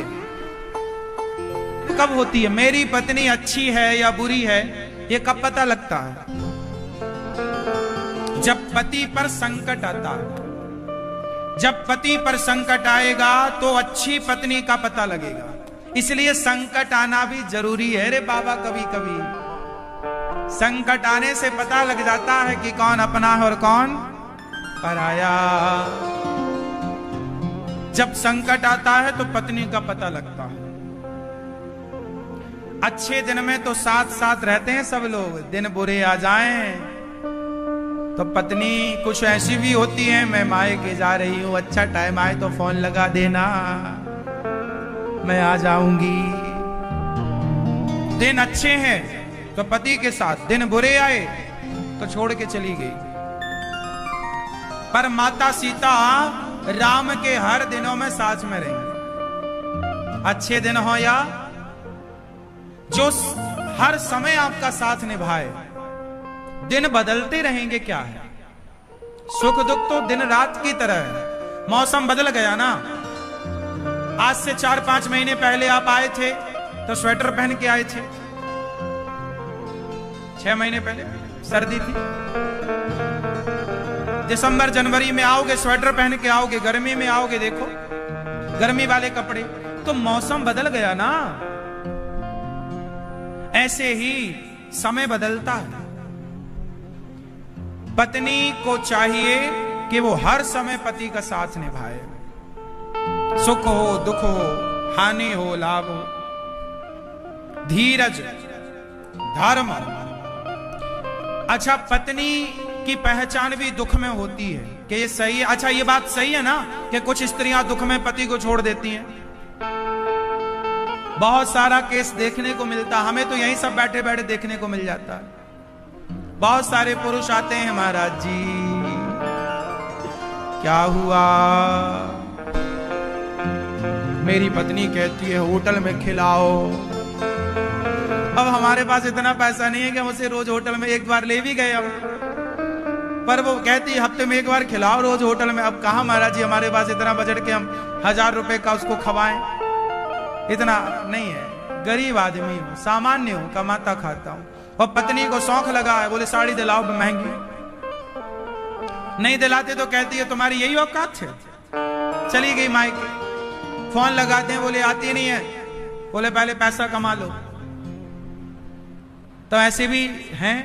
कब होती है मेरी पत्नी अच्छी है या बुरी है, ये कब पता लगता है? जब पति पर संकट आता है। जब पति पर संकट आएगा तो अच्छी पत्नी का पता लगेगा। इसलिए संकट आना भी जरूरी है रे बाबा। कभी कभी संकट आने से पता लग जाता है कि कौन अपना है और कौन पराया। जब संकट आता है तो पत्नी का पता लगता है। अच्छे दिन में तो साथ साथ रहते हैं सब लोग, दिन बुरे आ जाएं तो पत्नी कुछ ऐसी भी होती है, मैं मायके जा रही हूं, अच्छा टाइम आए तो फोन लगा देना, मैं आ जाऊंगी। दिन अच्छे हैं तो पति के साथ, दिन बुरे आए तो छोड़ के चली गई। पर माता सीता राम के हर दिनों में साथ में रही। अच्छे दिन हो या जो हर समय आपका साथ निभाए। दिन बदलते रहेंगे क्या है, सुख दुख तो दिन रात की तरह है। मौसम बदल गया ना। आज से 4-5 महीने पहले आप आए थे तो स्वेटर पहन के आए थे, 6 महीने पहले सर्दी थी। दिसंबर जनवरी में आओगे स्वेटर पहन के आओगे, गर्मी में आओगे देखो गर्मी वाले कपड़े। तो मौसम बदल गया ना। ऐसे ही समय बदलता है। पत्नी को चाहिए कि वो हर समय पति का साथ निभाए। सुख हो दुख हो, हानि हो लाभ हो, धीरज धर्म। अच्छा, पत्नी की पहचान भी दुख में होती है कि ये सही है। अच्छा, ये बात सही है ना कि कुछ स्त्रियां दुख में पति को छोड़ देती हैं। बहुत सारा केस देखने को मिलता, हमें तो यहीं सब बैठे बैठे देखने को मिल जाता है। बहुत सारे पुरुष आते हैं, महाराज जी क्या हुआ, मेरी पत्नी कहती है होटल में खिलाओ। अब हमारे पास इतना पैसा नहीं है कि हम उसे रोज होटल में, एक बार ले भी गए हम, पर वो कहती है हफ्ते में एक बार खिलाओ रोज होटल में। अब कहा महाराज जी हमारे पास इतना बजट के हम 1000 रुपए का उसको खवाएं, इतना नहीं है। गरीब आदमी हूं, सामान्य हूं, कमाता खाता हूं। और पत्नी को शौक लगा है, बोले साड़ी दिलाओ महंगी, नहीं दिलाते तो कहती है तुम्हारी यही औकात है। चली गई मायके, फोन लगाते हैं, बोले आती नहीं है, बोले पहले पैसा कमा लो। तो ऐसे भी हैं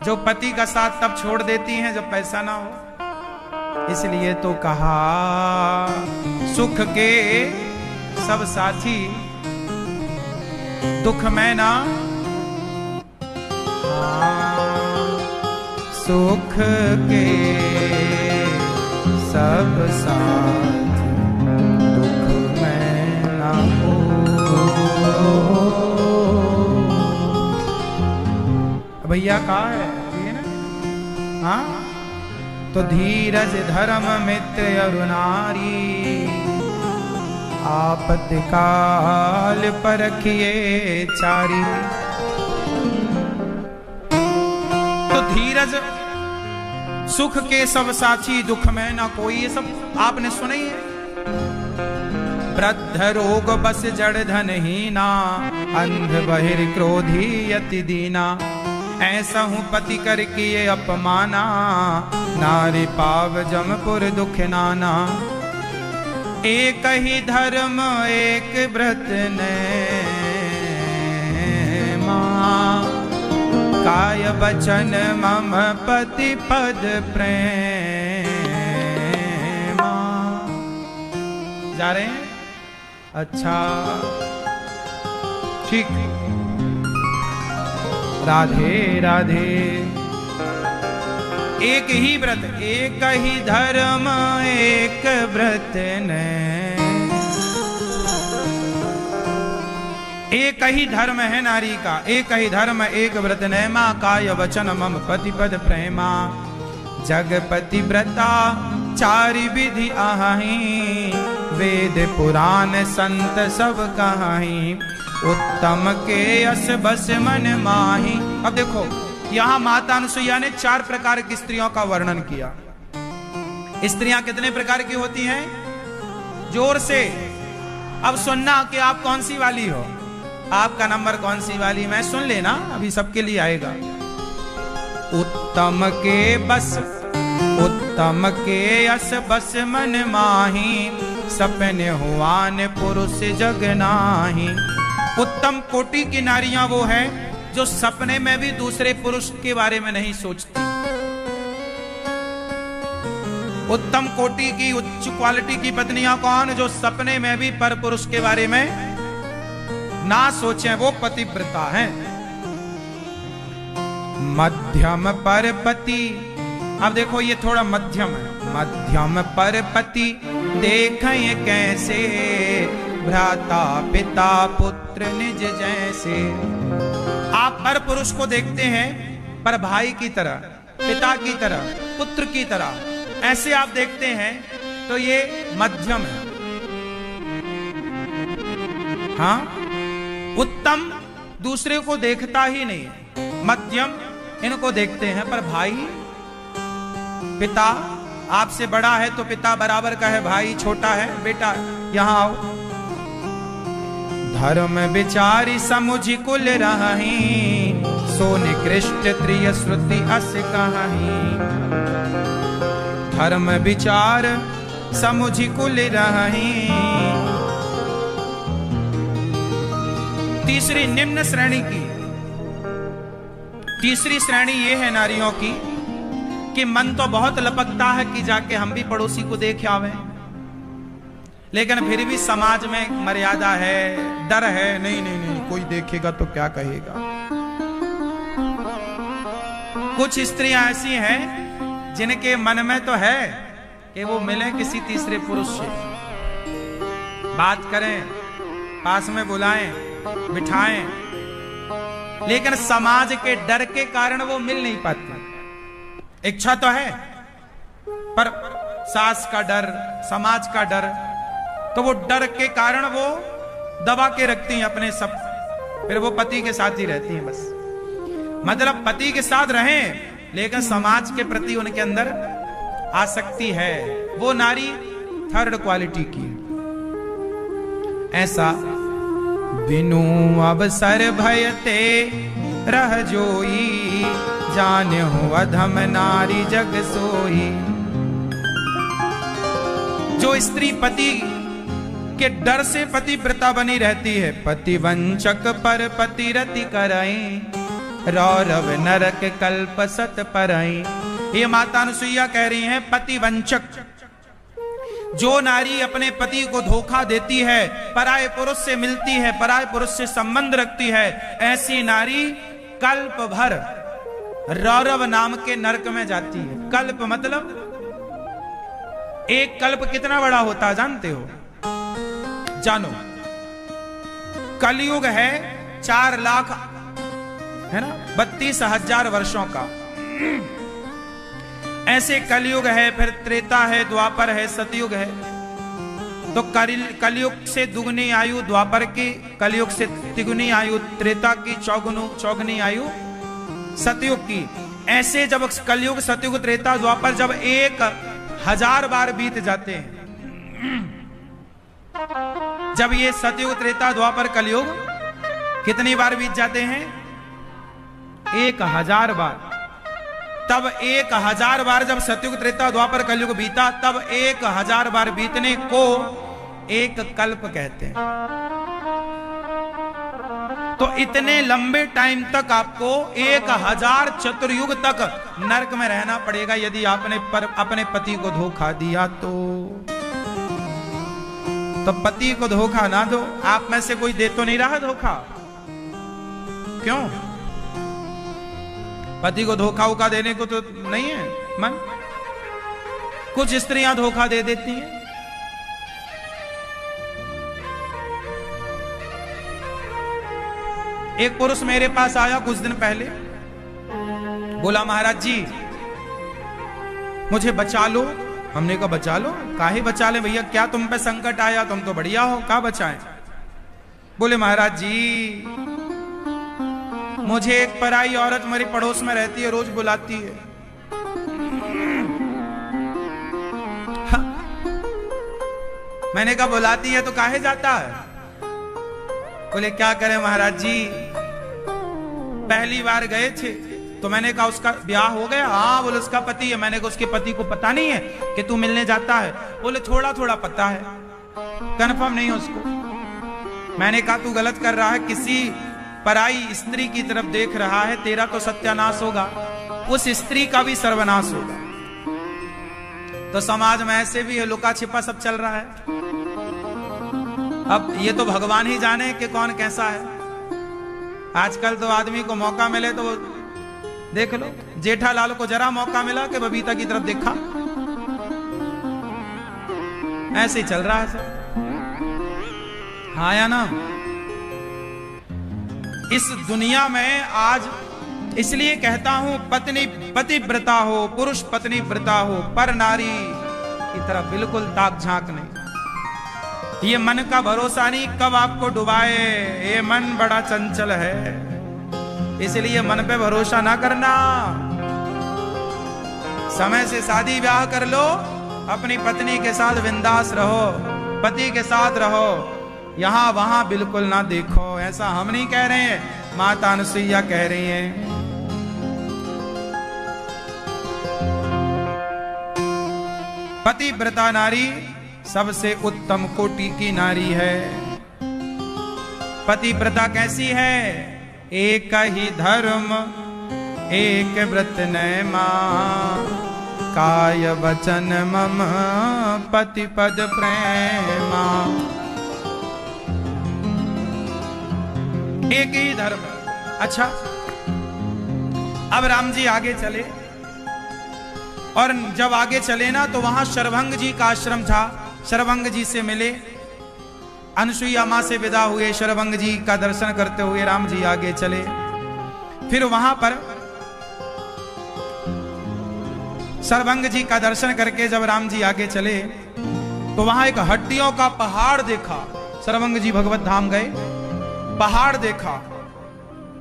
जो पति का साथ तब छोड़ देती हैं जब पैसा ना हो। इसलिए तो कहा सुख के सब साथी, दुख में ना। सुख के सब साथी, दुख में ना हो। भैया कहा है ना, हाँ तो धीरज धर्म मित्र अरुणारी, आपत्ति काल परखिए चारी। तो धीरज सुख के सब साथी, दुख में ना कोई, ये सब आपने सुने ही है। वृद्ध रोग बस जड़ धन हीना, अंध बहिर क्रोधी यति दीना। ऐसा हूं पति कर किए अपमाना, नारी पाव जमपुर दुख नाना। एक ही धर्म एक व्रत नेमा, काय वचन मम पति पद प्रेमा। जा रहे हैं? अच्छा ठीक। राधे राधे। एक ही व्रत, एक ही धर्म एक व्रत ने, एक ही धर्म है नारी का, एक ही धर्म एक व्रत ने, माँ काय वचन मम पति पद प्रेमा। जगपति व्रता चारि विधि आही, वेद पुराण संत सब कहाही, उत्तम के यस बस मन माही। अब देखो यहां माता अनुसुईया ने 4 प्रकार की स्त्रियों का वर्णन किया। स्त्रियां कितने प्रकार की होती हैं? जोर से अब सुनना कि आप कौन सी वाली हो, आपका नंबर कौन सी वाली, मैं सुन लेना, अभी सबके लिए आएगा। उत्तम के बस, उत्तम के यस बस मन माही, सपने हुआन पुरुष जग नाही। उत्तम कोटि की नारियां वो है जो सपने में भी दूसरे पुरुष के बारे में नहीं सोचती। उत्तम कोटि की उच्च क्वालिटी की पत्नियां कौन? जो सपने में भी पर पुरुष के बारे में ना सोचें, वो पतिव्रता है। मध्यम पर पति, अब देखो ये थोड़ा मध्यम है। मध्यम पर पति देखें कैसे, भ्राता पिता पुत्र निज जैसे। आप पर पुरुष को देखते हैं पर भाई की तरह, पिता की तरह, पुत्र की तरह, ऐसे आप देखते हैं तो ये मध्यम है। हाँ, उत्तम दूसरे को देखता ही नहीं है, मध्यम इनको देखते हैं, पर भाई पिता आपसे बड़ा है तो पिता बराबर का है, भाई छोटा है बेटा यहां आओ। धर्म विचारी समुझि कुल रही, सो निकृष्ट त्रिय श्रुति अस कहीं। धर्म विचार समुझि कुल रही। तीसरी निम्न श्रेणी की, तीसरी श्रेणी ये है नारियों की कि मन तो बहुत लपकता है कि जाके हम भी पड़ोसी को देख आवे, लेकिन फिर भी समाज में मर्यादा है, डर है, नहीं नहीं नहीं कोई देखेगा तो क्या कहेगा। कुछ स्त्रियां ऐसी हैं जिनके मन में तो है कि वो मिले किसी तीसरे पुरुष से, बात करें, पास में बुलाएं, बिठाएं, लेकिन समाज के डर के कारण वो मिल नहीं पाती। इच्छा तो है पर सास का डर, समाज का डर, तो वो डर के कारण वो दबा के रखती हैं अपने सब, फिर वो पति के साथ ही रहती हैं बस। मतलब पति के साथ रहें लेकिन समाज के प्रति उनके अंदर आसक्ति है, वो नारी 3rd क्वालिटी की। ऐसा बिनु अवसर भयते रह जोई, जाने हो अधम नारी जग सोई। जो स्त्री पति के डर से पतिव्रता बनी रहती है, पति वंचक पर पति रति कराई, रौरव नरक कल्प सत पराई। ये माता अनुसुईया कह रही हैं, पति वंचक, जो नारी अपने पति को धोखा देती है, पराये पुरुष से मिलती है, पराये पुरुष से संबंध रखती है, ऐसी नारी कल्प भर रौरव नाम के नरक में जाती है। कल्प मतलब एक कल्प कितना बड़ा होता है जानते हो? जानो, कलयुग है 4 लाख है ना 32,000 वर्षों का। ऐसे कलयुग है, फिर त्रेता है, द्वापर है, सतयुग है। तो कलयुग से दुगनी आयु द्वापर की, कलयुग से तिगुनी आयु त्रेता की, चौगुनी आयु सतयुग की। ऐसे जब कलयुग, सतयुग, त्रेता, द्वापर जब 1000 बार बीत जाते हैं, जब ये सतयुग, त्रेता, द्वापर, कलयुग कितनी बार बीत जाते हैं? 1000 बार। तब 1000 बार जब सतयुग, त्रेता, द्वापर, कलयुग बीता, तब 1000 बार बीतने को एक कल्प कहते हैं। तो इतने लंबे टाइम तक आपको 1000 चतुर्युग तक नरक में रहना पड़ेगा यदि आपने अपने पति को धोखा दिया तो पति को धोखा ना दो। आप में से कोई दे तो नहीं रहा धोखा? क्यों? पति को धोखा उका देने को तो नहीं है मन। कुछ स्त्रियां धोखा दे देती हैं। एक पुरुष मेरे पास आया कुछ दिन पहले, बोला महाराज जी मुझे बचा लो। हमने कहा बचा लो? काहे बचा ले भैया, क्या तुम पे संकट आया? तुम तो बढ़िया हो, क्या बचाएं? बोले महाराज जी मुझे एक पराई औरत मेरी पड़ोस में रहती है, रोज बुलाती है। हाँ। मैंने कहा बुलाती है तो काहे जाता है? बोले क्या करें महाराज जी, पहली बार गए थे तो मैंने कहा उसका ब्याह हो गया? हाँ। बोले उसका पति है। मैंने कहा उसके पति को पता नहीं है कि तू मिलने जाता है? बोले थोड़ा थोड़ा पता है, कंफर्म नहीं है उसको। मैंने कहा तू गलत कर रहा है, किसी पराई स्त्री की तरफ देख रहा है, तेरा तो सत्यानाश होगा, उस स्त्री का भी सर्वनाश होगा। तो समाज में ऐसे भी है, लुका छिपा सब चल रहा है। अब ये तो भगवान ही जाने कि कौन कैसा है। आजकल तो आदमी को मौका मिले तो देख लो। जेठालाल को जरा मौका मिला कि बबीता की तरफ देखा, ऐसे ही चल रहा है सब। हाँ या ना? इस दुनिया में आज इसलिए कहता हूं पत्नी पतिव्रता हो, पुरुष पत्नी व्रता हो, पर नारी की तरफ बिल्कुल ताक झांक नहीं। ये मन का भरोसा नहीं कब आपको डुबाए। ये मन बड़ा चंचल है, इसलिए मन पे भरोसा ना करना। समय से शादी ब्याह कर लो, अपनी पत्नी के साथ बिंदास रहो, पति के साथ रहो, यहां वहां बिल्कुल ना देखो। ऐसा हम नहीं कह रहे हैं, माता अनुसुईया कह रही हैं। पतिव्रता नारी सबसे उत्तम कोटि की नारी है। पतिव्रता कैसी है? एक ही धर्म एक व्रत नैमा, काय वचन मम पति पद प्रेमा। एक ही धर्म। अच्छा, अब राम जी आगे चले और जब आगे चले ना तो वहां शरभंग जी का आश्रम था। शरभंग जी से मिले, अनुसुईया मां से विदा हुए, शरभंग जी का दर्शन करते हुए राम जी आगे चले। फिर वहां पर शरभंग जी का दर्शन करके जब राम जी आगे चले तो वहां एक हड्डियों का पहाड़ देखा। शरभंग जी भगवत धाम गए, पहाड़ देखा।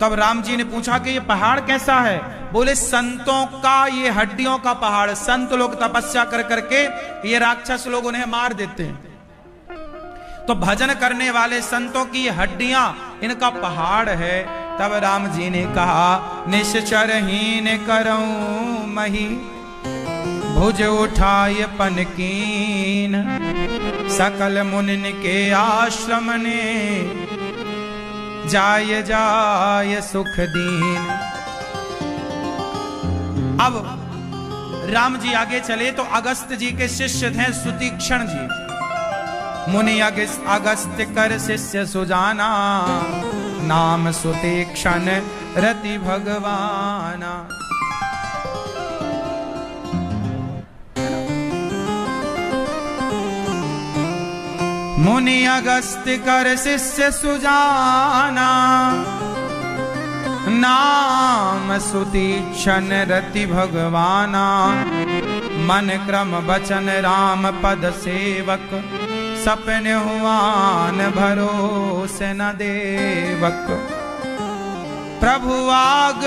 तब राम जी ने पूछा कि ये पहाड़ कैसा है? बोले संतों का ये हड्डियों का पहाड़। संत लोग तपस्या कर करके ये राक्षस लोग उन्हें मार देते हैं, तो भजन करने वाले संतों की ये हड्डियां इनका पहाड़ है। तब राम जी ने कहा निश्चरहीन करऊं मही, भुज उठाए पनकीन, सकल मुनिन के आश्रम ने जाय जाय सुख दीन। अब राम जी आगे चले तो अगस्त जी के शिष्य थे सुतीक्षण जी। मुनि अगस्त कर शिष्य सुजाना, नाम सुतीक्षण रति भगवाना। मुनि अगस्त कर शिष्य सुजाना, नाम सुतीक्षण रति भगवाना। मन क्रम बचन राम पद सेवक, सपन हुआन भरोसे न देवक। प्रभु आग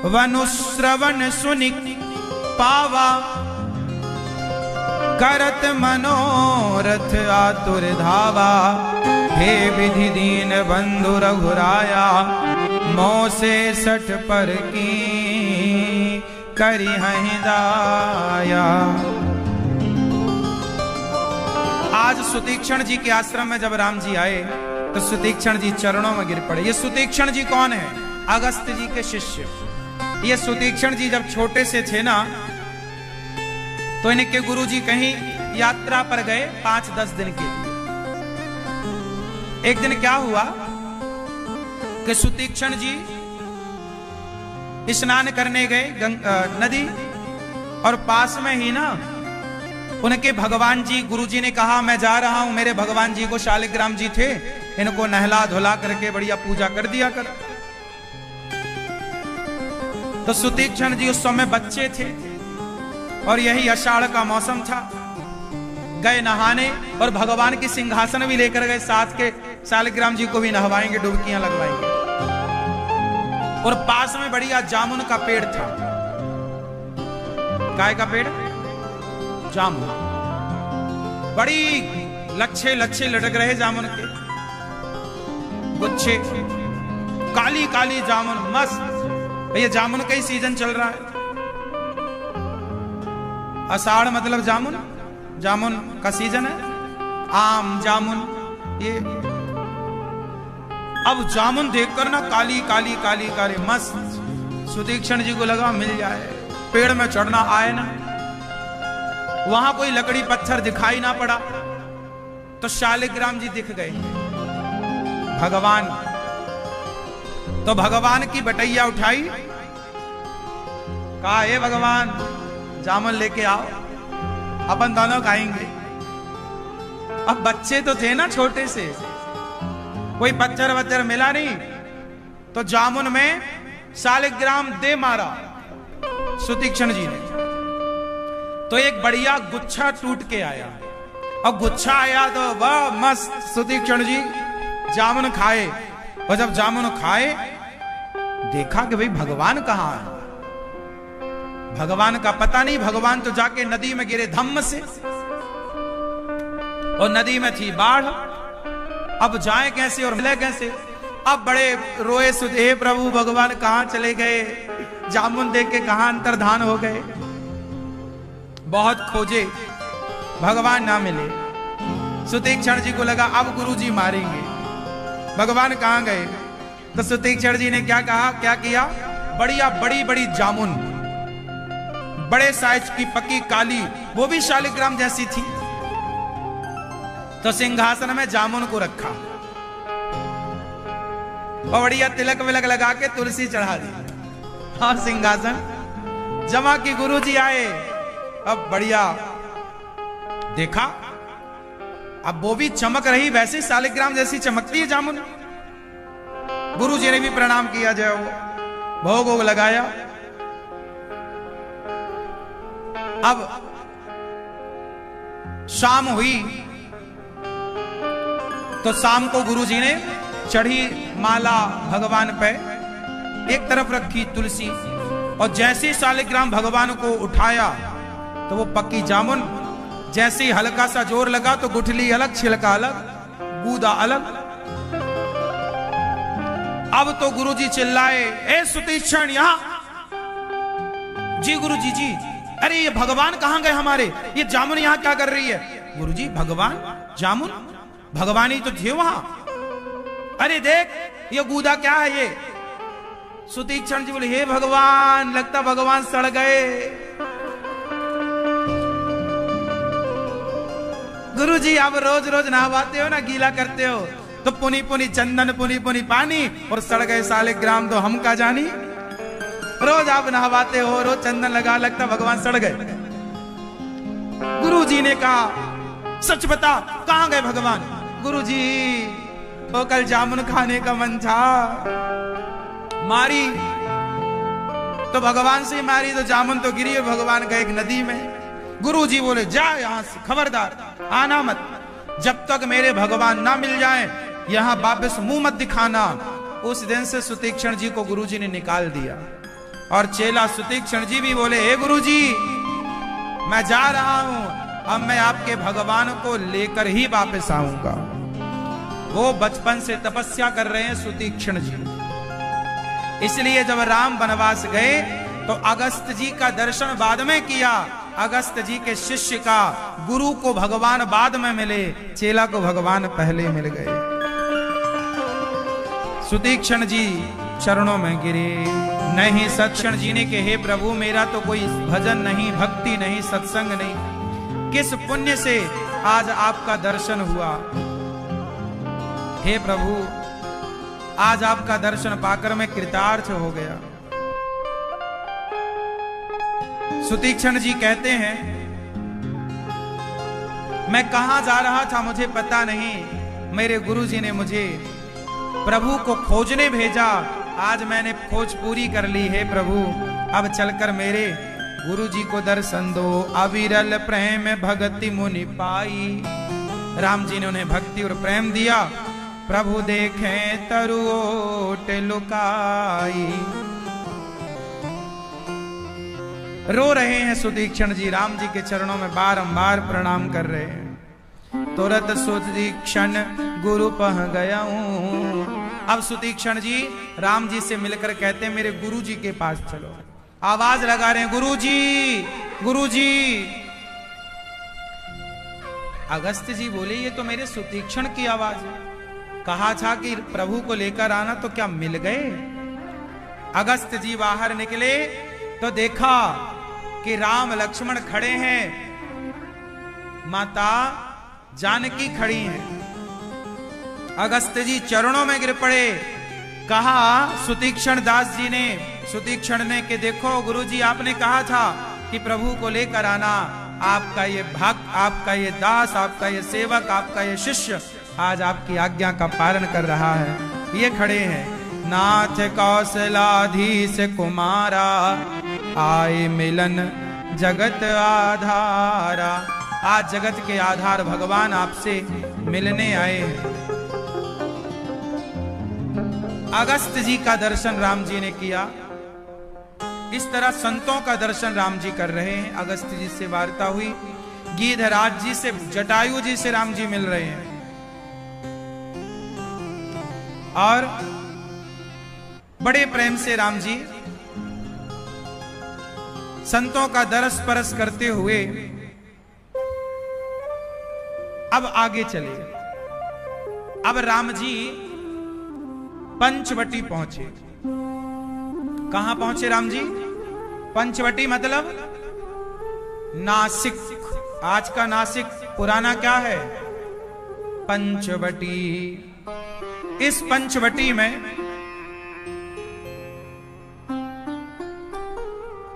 वनुश्रवण सुनि पावा, करत मनोरथ आतुर धावा। हे विधि दीन बंधु रघुराया, मोह से सठ पर की करी हैं दाया। आज सुतीक्षण जी के आश्रम में जब राम जी आए तो सुतीक्षण जी चरणों में गिर पड़े। ये सुतीक्षण जी कौन है? अगस्त जी के शिष्य। ये सुतीक्षण जी जब छोटे से थे ना, तो इनके गुरु जी कहीं यात्रा पर गए 5-10 दिन के लिए। एक दिन क्या हुआ कि सुतीक्षण जी स्नान करने गए नदी, और पास में ही ना उनके भगवान जी, गुरु जी ने कहा मैं जा रहा हूं, मेरे भगवान जी को शालिग्राम जी थे, इनको नहला धुला करके बढ़िया पूजा कर दिया कर। तो सुतीक्षण जी उस समय बच्चे थे और यही आषाढ़ का मौसम था। गए नहाने और भगवान की सिंहासन भी लेकर गए साथ के, शालिग्राम जी को भी नहवाएंगे, डुबकियां लगवाएंगे। और पास में बढ़िया जामुन का पेड़ था। काय का पेड़? जामुन। बड़ी लच्छे लच्छे लटक रहे जामुन के गुच्छे, काली काली जामुन, मस्त। ये जामुन का ही सीजन चल रहा है। आषाढ़ मतलब जामुन, जामुन का सीजन है। आम जामुन ये। अब जामुन देखकर ना काली काली काली काली मस्त। सुतीक्षण जी को लगा मिल जाए, पेड़ में चढ़ना आए ना। वहां कोई लकड़ी पत्थर दिखाई ना पड़ा तो शालिग्राम जी दिख गए भगवान। तो भगवान की बटैया उठाई, कहा हे भगवान जामुन लेके आओ, अपन दोनों खाएंगे। अब बच्चे तो थे ना छोटे से, कोई पत्थर वत्थर मिला नहीं, तो जामुन में शालिग्राम दे मारा सुतीक्षण जी ने। तो एक बढ़िया गुच्छा टूट के आया, और गुच्छा आया तो वाह मस्त। सुतीक्षण जी जामुन खाए, और जब जामुन खाए देखा कि भाई भगवान कहां है। भगवान का पता नहीं, भगवान तो जाके नदी में गिरे धम्म से, और नदी में थी बाढ़। अब जाए कैसे और मिले कैसे? अब बड़े रोए सुधे, हे प्रभु भगवान कहां चले गए, जामुन देख के कहां अंतर्धान हो गए। बहुत खोजे, भगवान ना मिले। सुतीक्षण जी को लगा अब गुरु जी मारेंगे, भगवान कहां गए। तो सुतीक्षण जी ने क्या कहा, क्या किया, बढ़िया बड़ी बड़ी जामुन, बड़े साइज की पकी काली, वो भी शालिग्राम जैसी थी। तो सिंहासन में जामुन को रखा और बढ़िया तिलक विलक लगा के तुलसी चढ़ा दी, और सिंहासन जमा की। गुरु जी आए, अब बढ़िया देखा, अब वो भी चमक रही वैसे शालिग्राम जैसी चमकती है जामुन। गुरु जी ने भी प्रणाम किया, जय हो, भोग वोग लगाया। अब शाम हुई तो शाम को गुरु जी ने चढ़ी माला भगवान पे, एक तरफ रखी तुलसी, और जैसे शालिग्राम भगवान को उठाया तो वो पक्की जामुन, जैसे ही हल्का सा जोर लगा तो गुठली अलग, छिलका अलग, गूदा अलग। अब तो गुरु जी चिल्लाए, ए सुतीक्षण यहां। जी गुरु जी, जी अरे ये भगवान कहां गए हमारे, ये जामुन यहां क्या कर रही है? गुरु जी भगवान जामुन, भगवान ही तो थे वहां। अरे देख ये गूदा क्या है ये। सुतीक्षण जी बोले, हे भगवान लगता भगवान सड़ गए। गुरु जी आप रोज रोज नहवाते हो ना, गीला करते हो, तो पुनी पुनी चंदन, पुनी पुनी पानी, और सड़ गए शालिग्राम तो हम का जानी। रोज आप नहवाते हो, रोज चंदन लगा, लगता भगवान सड़ गए। गुरु जी ने कहा सच बता कहां गए भगवान। गुरु जी तो कल जामुन खाने का मन था, मारी तो भगवान से मारी तो जामुन तो गिरी, और भगवान गए एक नदी में। गुरु जी बोले जा यहां से, खबरदार आना मत, जब तक मेरे भगवान ना मिल जाएं यहां वापस मुंह मत दिखाना। उस दिन से सुतीक्षण जी को गुरु जी ने निकाल दिया, और चेला सुतीक्षण जी भी बोले, हे गुरु जी मैं जा रहा हूं, अब मैं आपके भगवान को लेकर ही वापस आऊंगा। वो बचपन से तपस्या कर रहे हैं सुतीक्षण जी, इसलिए जब राम वनवास गए तो अगस्त जी का दर्शन बाद में किया। अगस्त जी के शिष्य का गुरु को भगवान बाद में मिले, चेला को भगवान पहले मिल गए। सुतीक्षण जी चरणों में गिरे। नहीं सत्क्षण जी ने कि हे प्रभु मेरा तो कोई भजन नहीं, भक्ति नहीं, सत्संग नहीं, किस पुण्य से आज आपका दर्शन हुआ। हे प्रभु आज आपका दर्शन पाकर मैं कृतार्थ हो गया। सुतीक्षण जी कहते हैं मैं कहां जा रहा था मुझे पता नहीं, मेरे गुरुजी ने मुझे प्रभु को खोजने भेजा, आज मैंने खोज पूरी कर ली। है प्रभु अब चलकर मेरे गुरुजी को दर्शन दो। अविरल प्रेम भगति मुनि पाई, राम जी ने उन्हें भक्ति और प्रेम दिया। प्रभु देखें तरुओट लुकाई। रो रहे हैं सुतीक्षण जी, राम जी के चरणों में बारंबार प्रणाम कर रहे हैं। तुरंत सुतीक्षण गुरु पह गया हूं। अब सुतीक्षण जी राम जी से मिलकर कहते हैं मेरे गुरु जी के पास चलो। आवाज लगा रहे हैं गुरु जी, गुरु जी। अगस्त जी बोले ये तो मेरे सुतीक्षण की आवाज है, कहा था कि प्रभु को लेकर आना, तो क्या मिल गए? अगस्त जी बाहर निकले तो देखा कि राम लक्ष्मण खड़े हैं, माता जानकी खड़ी हैं। अगस्त जी चरणों में गिर पड़े। कहा सुतीक्षण दास जी ने, सुतीक्षण ने कि देखो गुरुजी आपने कहा था कि प्रभु को लेकर आना, आपका ये भक्त, आपका ये दास, आपका ये सेवक, आपका ये शिष्य आज आपकी आज्ञा का पालन कर रहा है। ये खड़े हैं। नाथ कौशलाधीश कुमारा, आए मिलन जगत आधारा। आज जगत के आधार भगवान आपसे मिलने आए हैं। अगस्त जी का दर्शन राम जी ने किया। इस तरह संतों का दर्शन राम जी कर रहे हैं। अगस्त जी से वार्ता हुई, गिरिधराज जी से, जटायु जी से राम जी मिल रहे हैं और बड़े प्रेम से राम जी संतों का दरस परस करते हुए अब आगे चले। अब राम जी पंचवटी पहुंचे। कहां पहुंचे राम जी? पंचवटी मतलब नासिक। आज का नासिक, पुराना क्या है? पंचवटी। इस पंचवटी में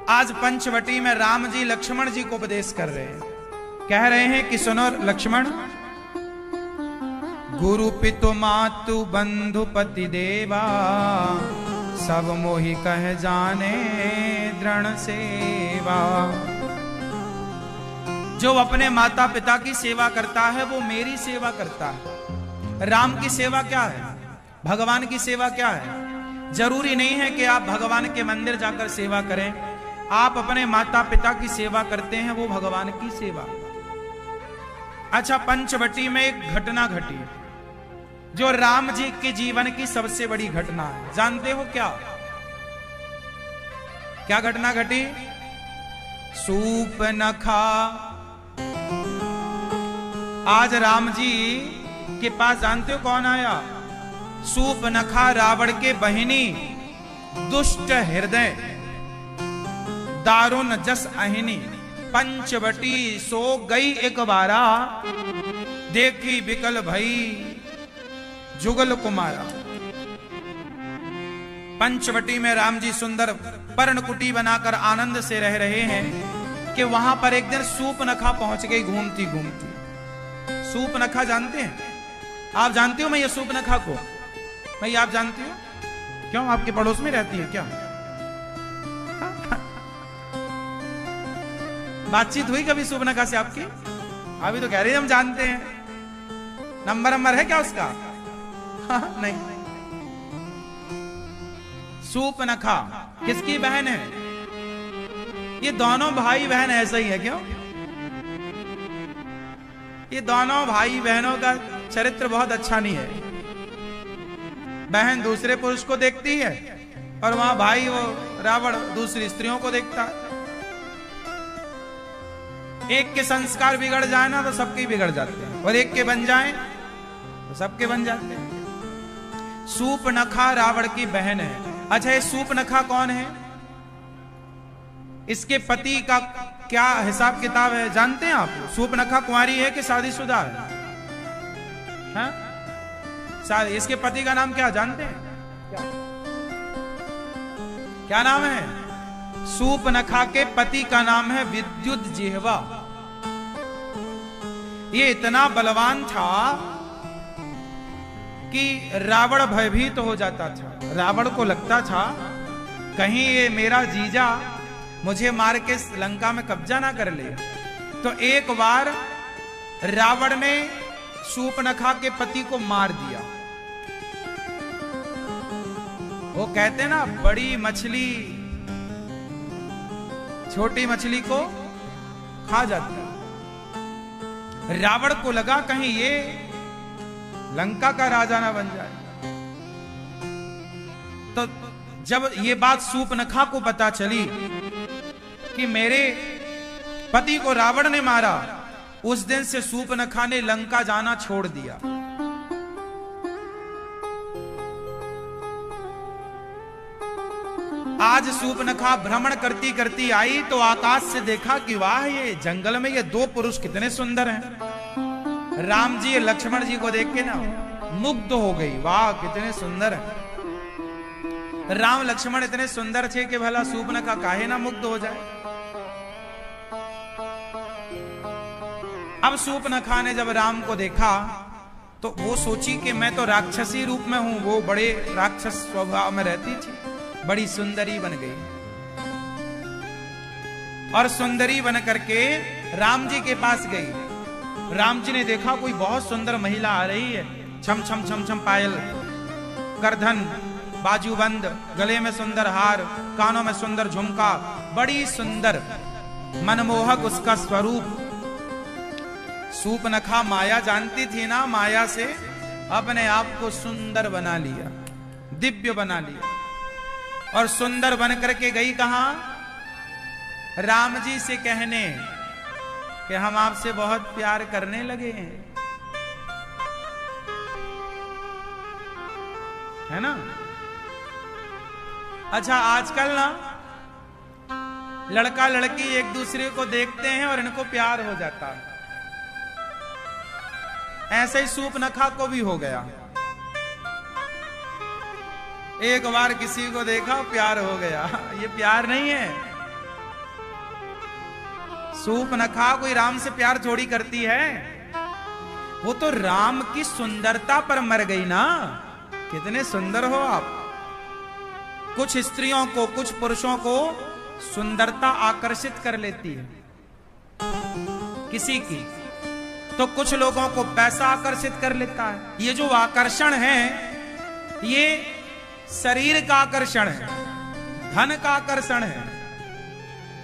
आज पंचवटी में राम जी लक्ष्मण जी को उपदेश कर रहे हैं। कह रहे हैं कि सुनो लक्ष्मण, गुरु पितु मातु बंधु पति देवा, सब मोहि कह जाने दृढ़ सेवा। जो अपने माता पिता की सेवा करता है वो मेरी सेवा करता है। राम की सेवा क्या है? भगवान की सेवा क्या है? जरूरी नहीं है कि आप भगवान के मंदिर जाकर सेवा करें। आप अपने माता पिता की सेवा करते हैं, वो भगवान की सेवा। अच्छा, पंचवटी में एक घटना घटी जो राम जी के जीवन की सबसे बड़ी घटना है। जानते हो क्या? क्या घटना घटी? सूपनखा। आज राम जी के पास जानते हो कौन आया? सूपनखा, रावण के बहिनी, दुष्ट हृदय, दारुण जस अहिनी। पंचवटी सो गई एक बारा, देखी बिकल भई जुगल कुमारा। पंचवटी में राम जी सुंदर पर्णकुटी बनाकर आनंद से रह रहे हैं कि वहां पर एक दिन सूपनखा पहुंच गई घूमती घूमती। सूपनखा जानते हैं? आप जानते हो मैया सूपनखा को? मैया आप जानते हो? क्यों, आपके पड़ोस में रहती है क्या? बातचीत हुई कभी सूपनखा से आपकी? अभी तो कह रही हम जानते हैं। नंबर है क्या उसका? नहीं। सूपनखा किसकी बहन है? ये दोनों भाई बहन ऐसा ही है क्यों? ये दोनों भाई बहनों का चरित्र बहुत अच्छा नहीं है। बहन दूसरे पुरुष को देखती है और वहां भाई वो रावण दूसरी स्त्रियों को देखता है। एक के संस्कार बिगड़ जाए ना तो सबके बिगड़ जाते हैं, और एक के बन जाए तो सबके बन जाते हैं। सूपनखा रावण की बहन है। अच्छा, ये सूपनखा कौन है? इसके पति का क्या हिसाब किताब है जानते हैं आप? सूपनखा कुंवारी है कि शादीशुदा है? हाँ? इसके पति का नाम क्या जानते हैं? क्या नाम है? सूपनखा के पति का नाम है विद्युत जिह्वा। ये इतना बलवान था कि रावण भयभीत हो जाता था। रावण को लगता था कहीं ये मेरा जीजा मुझे मार के लंका में कब्जा ना कर ले। तो एक बार रावण ने सूपनखा के पति को मार दिया। वो कहते ना, बड़ी मछली छोटी मछली को खा जाती है। रावण को लगा कहीं ये लंका का राजा ना बन जाए। तो जब ये बात सूपनखा को पता चली कि मेरे पति को रावण ने मारा, उस दिन से सूपनखा ने लंका जाना छोड़ दिया। आज सूपनखा भ्रमण करती करती आई तो आकाश से देखा कि वाह, ये जंगल में ये दो पुरुष कितने सुंदर हैं। राम जी लक्ष्मण जी को देख के ना मुग्ध हो गई, वाह कितने सुंदर हैं। राम लक्ष्मण इतने सुंदर थे कि भला सूपनखा काहे ना मुग्ध हो जाए। अब सूपनखा ने जब राम को देखा तो वो सोची कि मैं तो राक्षसी रूप में हूं, वो बड़े राक्षस स्वभाव में रहती थी, बड़ी सुंदरी बन गई। और सुंदरी बन करके राम जी के पास गई। राम जी ने देखा कोई बहुत सुंदर महिला आ रही है, छम छम छम छम पायल, करधन, बाजूबंद, गले में सुंदर हार, कानों में सुंदर झुमका, बड़ी सुंदर मनमोहक उसका स्वरूप। सूपनखा माया जानती थी ना, माया से अपने आप को सुंदर बना लिया, दिव्य बना लिया। और सुंदर बन करके गई कहां? राम जी से कहने कि हम आपसे बहुत प्यार करने लगे हैं, है ना। अच्छा, आजकल ना लड़का लड़की एक दूसरे को देखते हैं और इनको प्यार हो जाता है। ऐसे ही सूपनखा को भी हो गया। एक बार किसी को देखा प्यार हो गया। ये प्यार नहीं है। सूपनखा कोई राम से प्यार थोड़ी करती है, वो तो राम की सुंदरता पर मर गई ना। कितने सुंदर हो आप। कुछ स्त्रियों को, कुछ पुरुषों को सुंदरता आकर्षित कर लेती है किसी की, तो कुछ लोगों को पैसा आकर्षित कर लेता है। ये जो आकर्षण है ये शरीर का आकर्षण है, धन का आकर्षण है,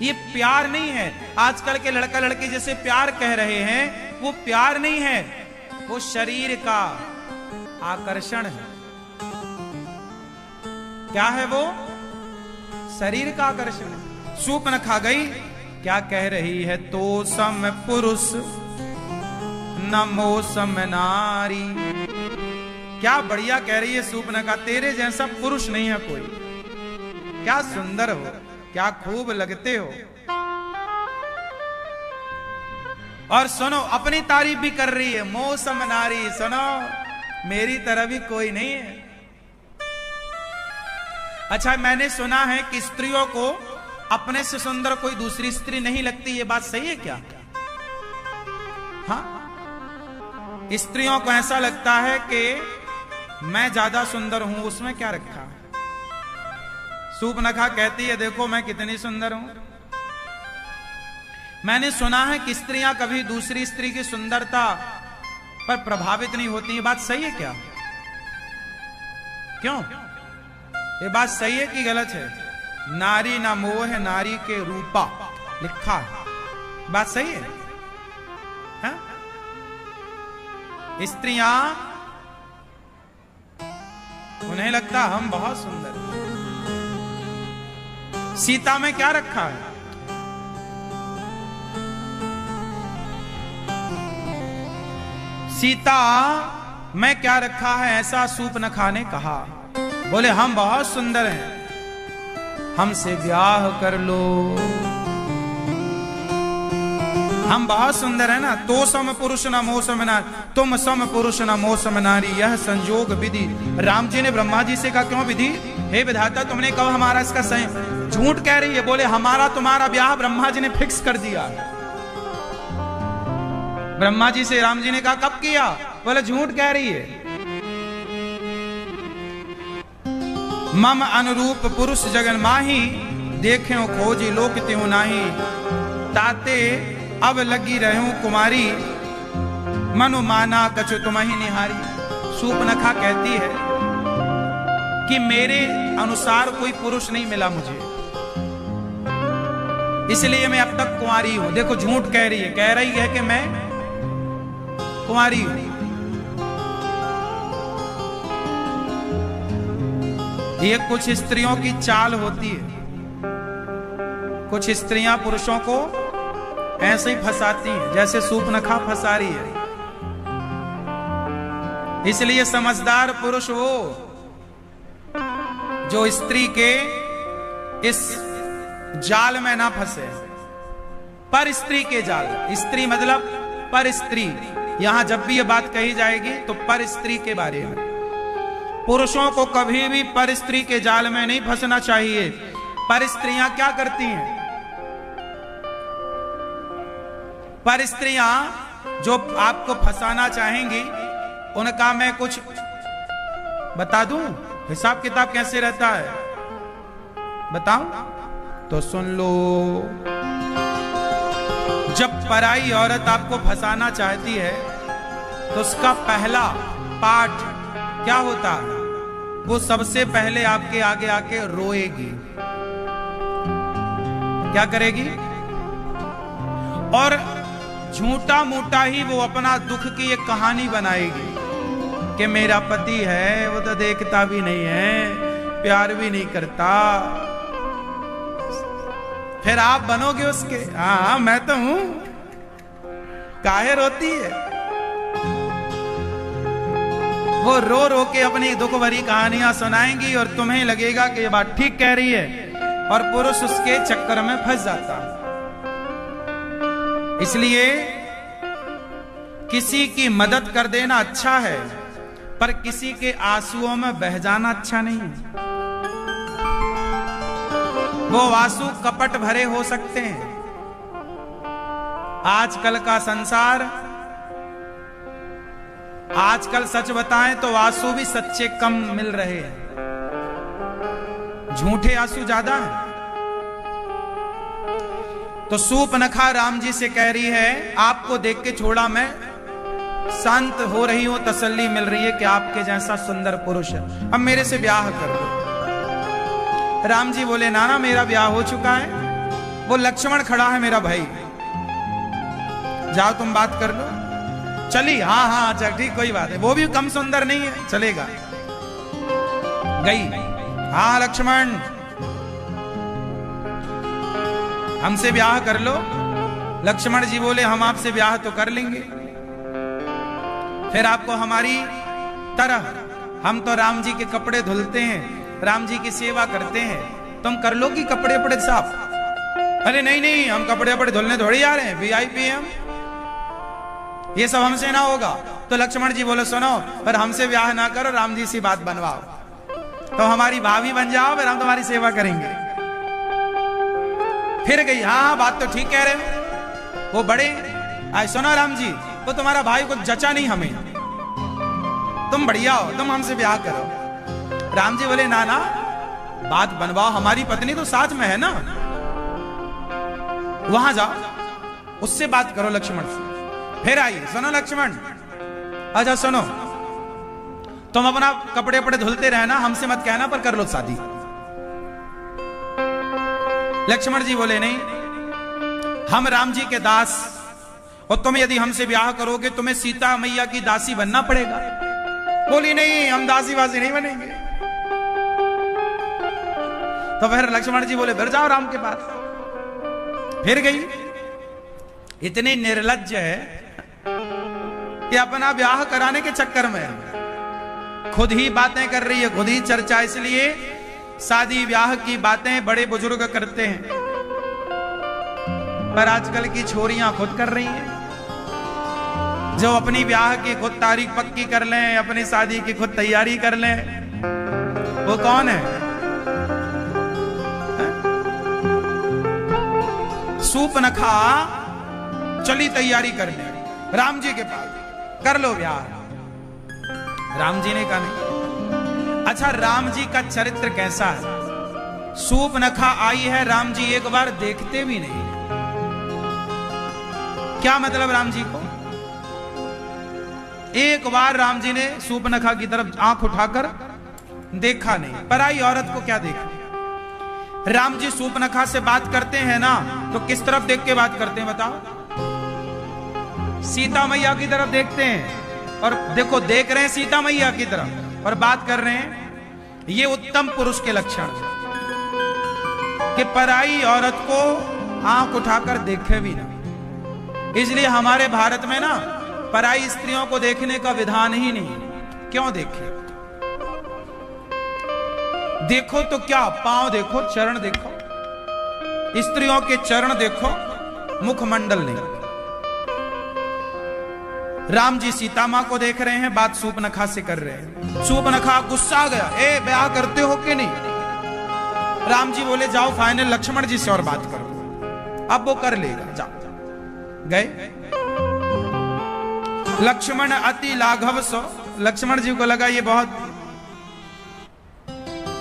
ये प्यार नहीं है। आजकल के लड़का लड़की जैसे प्यार कह रहे हैं, वो प्यार नहीं है, वो शरीर का आकर्षण है। क्या है वो? शरीर का आकर्षण है। सूपनखा गई, क्या कह रही है? तो सम पुरुष नमो सम नारी। क्या बढ़िया कह रही है सूपनखा, तेरे जैसा पुरुष नहीं है कोई। क्या सुंदर हो, क्या खूब लगते हो। और सुनो, अपनी तारीफ भी कर रही है, मौसम नारी, सुनो मेरी तरह भी कोई नहीं है। अच्छा, मैंने सुना है कि स्त्रियों को अपने से सुंदर कोई दूसरी स्त्री नहीं लगती, ये बात सही है क्या? हाँ, स्त्रियों को ऐसा लगता है कि मैं ज्यादा सुंदर हूं, उसमें क्या रखा। सूपनखा कहती है देखो मैं कितनी सुंदर हूं। मैंने सुना है कि स्त्रियां कभी दूसरी स्त्री की सुंदरता पर प्रभावित नहीं होती। ये बात सही है क्या? क्यों? ये बात सही है कि गलत है? नारी ना मोह नारी के रूपा लिखा है, बात सही है? हाँ? स्त्रियां, उन्हें लगता हम बहुत सुंदर। सीता में क्या रखा है? सीता मैं क्या रखा है ऐसा सूप न खाने कहा। बोले हम बहुत सुंदर हैं, हमसे ब्याह कर लो। हम बहुत सुंदर है ना, तो सम पुरुष न मोह सम नारी, तुम सम पुरुष न मोह सम नारी, यह संजोग विधि। राम जी ने ब्रह्मा जी से कहा क्यों विधि? हे विधाता तुमने कहा हमारा इसका सही। झूठ कह रही है। बोले हमारा तुम्हारा ब्याह ब्रह्मा जी ने फिक्स कर दिया। ब्रह्मा जी से राम जी ने कहा कब किया? बोले झूठ कह रही है। मम अनुरूप पुरुष जगन माही, देखे खोजी लोक त्यों नाही। ताते अब लगी रहूं कुमारी, मनु माना कछु तुम्हि निहारी। सूपनखा कहती है कि मेरे अनुसार कोई पुरुष नहीं मिला मुझे, इसलिए मैं अब तक कुंवारी हूं। देखो झूठ कह रही है, कह रही है कि मैं कुंवारी हूं। ये कुछ स्त्रियों की चाल होती है। कुछ स्त्रियां पुरुषों को ऐसे ही फंसाती हैं जैसे सूपनखा फंसा रही है। इसलिए समझदार पुरुष वो जो स्त्री के इस जाल में ना फंसे। पर स्त्री के जाल, स्त्री मतलब पर स्त्री। यहां जब भी ये बात कही जाएगी तो पर स्त्री के बारे में। पुरुषों को कभी भी पर स्त्री के जाल में नहीं फंसना चाहिए। पर स्त्रियां क्या करती हैं? पर स्त्रियां जो आपको फंसाना चाहेंगी उनका मैं कुछ बता दूं, हिसाब किताब कैसे रहता है बताऊं? तो सुन लो। जब पराई औरत आपको फंसाना चाहती है तो उसका पहला पार्ट क्या होता है? वो सबसे पहले आपके आगे आके रोएगी। क्या करेगी? और झूठा मूठा ही वो अपना दुख की एक कहानी बनाएगी कि मेरा पति है, वो तो देखता भी नहीं है, प्यार भी नहीं करता। फिर आप बनोगे उसके। हाँ मैं तो हूं, काहे रोती है? वो रो रो के अपनी दुख भरी कहानियां सुनाएंगी और तुम्हें लगेगा कि ये बात ठीक कह रही है, और पुरुष उसके चक्कर में फंस जाता है। इसलिए किसी की मदद कर देना अच्छा है, पर किसी के आंसुओं में बह जाना अच्छा नहीं है। वो आंसू कपट भरे हो सकते हैं। आजकल का संसार, आजकल सच बताएं तो आंसू भी सच्चे कम मिल रहे हैं, झूठे आंसू ज्यादा हैं। तो सूपनखा राम जी से कह रही है आपको देख के छोड़ा मैं शांत हो रही हूं, तसल्ली मिल रही है कि आपके जैसा सुंदर पुरुष है, अब मेरे से ब्याह कर दो। राम जी बोले नाना मेरा ब्याह हो चुका है, वो लक्ष्मण खड़ा है मेरा भाई, जाओ तुम बात कर लो। चली हाँ हाँ चल ठीक कोई बात है, वो भी कम सुंदर नहीं है, चलेगा। गई हाँ लक्ष्मण हमसे ब्याह कर लो। लक्ष्मण जी बोले हम आपसे ब्याह तो कर लेंगे, फिर आपको हमारी तरह, हम तो राम जी के कपड़े धुलते हैं, राम जी की सेवा करते हैं, तुम कर लो कि कपड़े वपड़े साफ। अरे नहीं नहीं हम कपड़े वपड़े धुलने थोड़ी आ रहे हैं, वीआईपी हम, ये सब हमसे ना होगा। तो लक्ष्मण जी बोले सुनो, पर हमसे ब्याह ना करो, राम जी से बात बनवाओ, तो हमारी भाभी बन जाओ, फिर हम तुम्हारी सेवा करेंगे। फिर गई हाँ बात तो ठीक कह रहे हो, वो बड़े आए सुनो राम जी, वो तुम्हारा भाई को जचा नहीं हमें, तुम बढ़िया हो, तुम हमसे ब्याह करो। राम जी बोले ना ना बात बनवाओ, हमारी पत्नी तो साथ में है ना, वहां जाओ उससे बात करो लक्ष्मण से। फिर आइए सुनो लक्ष्मण, अच्छा सुनो तुम अपना कपड़े वपड़े धुलते रहना, हमसे मत कहना, पर कर लो शादी। लक्ष्मण जी बोले नहीं, हम राम जी के दास, और तुम यदि हमसे ब्याह करोगे तुम्हें सीता मैया की दासी बनना पड़ेगा। बोली नहीं हम दासी वासी नहीं बनेंगे। तो फिर लक्ष्मण जी बोले फिर जाओ राम के पास। फिर गई, इतनी निर्लज्ज है ये अपना ब्याह कराने के चक्कर में खुद ही बातें कर रही है, खुद ही चर्चा। इसलिए शादी ब्याह की बातें बड़े बुजुर्ग करते हैं, पर आजकल की छोरियां खुद कर रही हैं। जो अपनी ब्याह की खुद तारीख पक्की कर लें, अपनी शादी की खुद तैयारी कर लें, वो कौन है? सूपनखा चली तैयारी कर ले राम जी के पास, कर लो ब्याह। राम जी ने कहा नहीं। अच्छा, राम जी का चरित्र कैसा है? सूपनखा आई है, राम जी एक बार देखते भी नहीं। क्या मतलब? राम जी को एक बार राम जी ने सूपनखा की तरफ आंख उठाकर देखा नहीं। पराई औरत को क्या देखा? राम जी सूपनखा से बात करते हैं ना, तो किस तरफ देख के बात करते हैं बताओ? सीता मैया की तरफ देखते हैं। और देखो, देख रहे हैं सीता मैया की तरफ और बात कर रहे हैं। ये उत्तम पुरुष के लक्षण कि पराई औरत को आंख उठाकर देखे भी ना। इसलिए हमारे भारत में ना पराई स्त्रियों को देखने का विधान ही नहीं। क्यों देखे? देखो तो क्या, पांव देखो, चरण देखो, स्त्रियों के चरण देखो, मुखमंडल नहीं। राम जी सीता मां को देख रहे हैं, बात सूपनखा से कर रहे हैं। सूपनखा गुस्सा आ गया, ए ब्याह करते हो कि नहीं? राम जी बोले जाओ फाइनल लक्ष्मण जी से और बात करो, अब वो कर लेगा, जाओ। गए लक्ष्मण अति लाघव सो। लक्ष्मण जी को लगा ये बहुत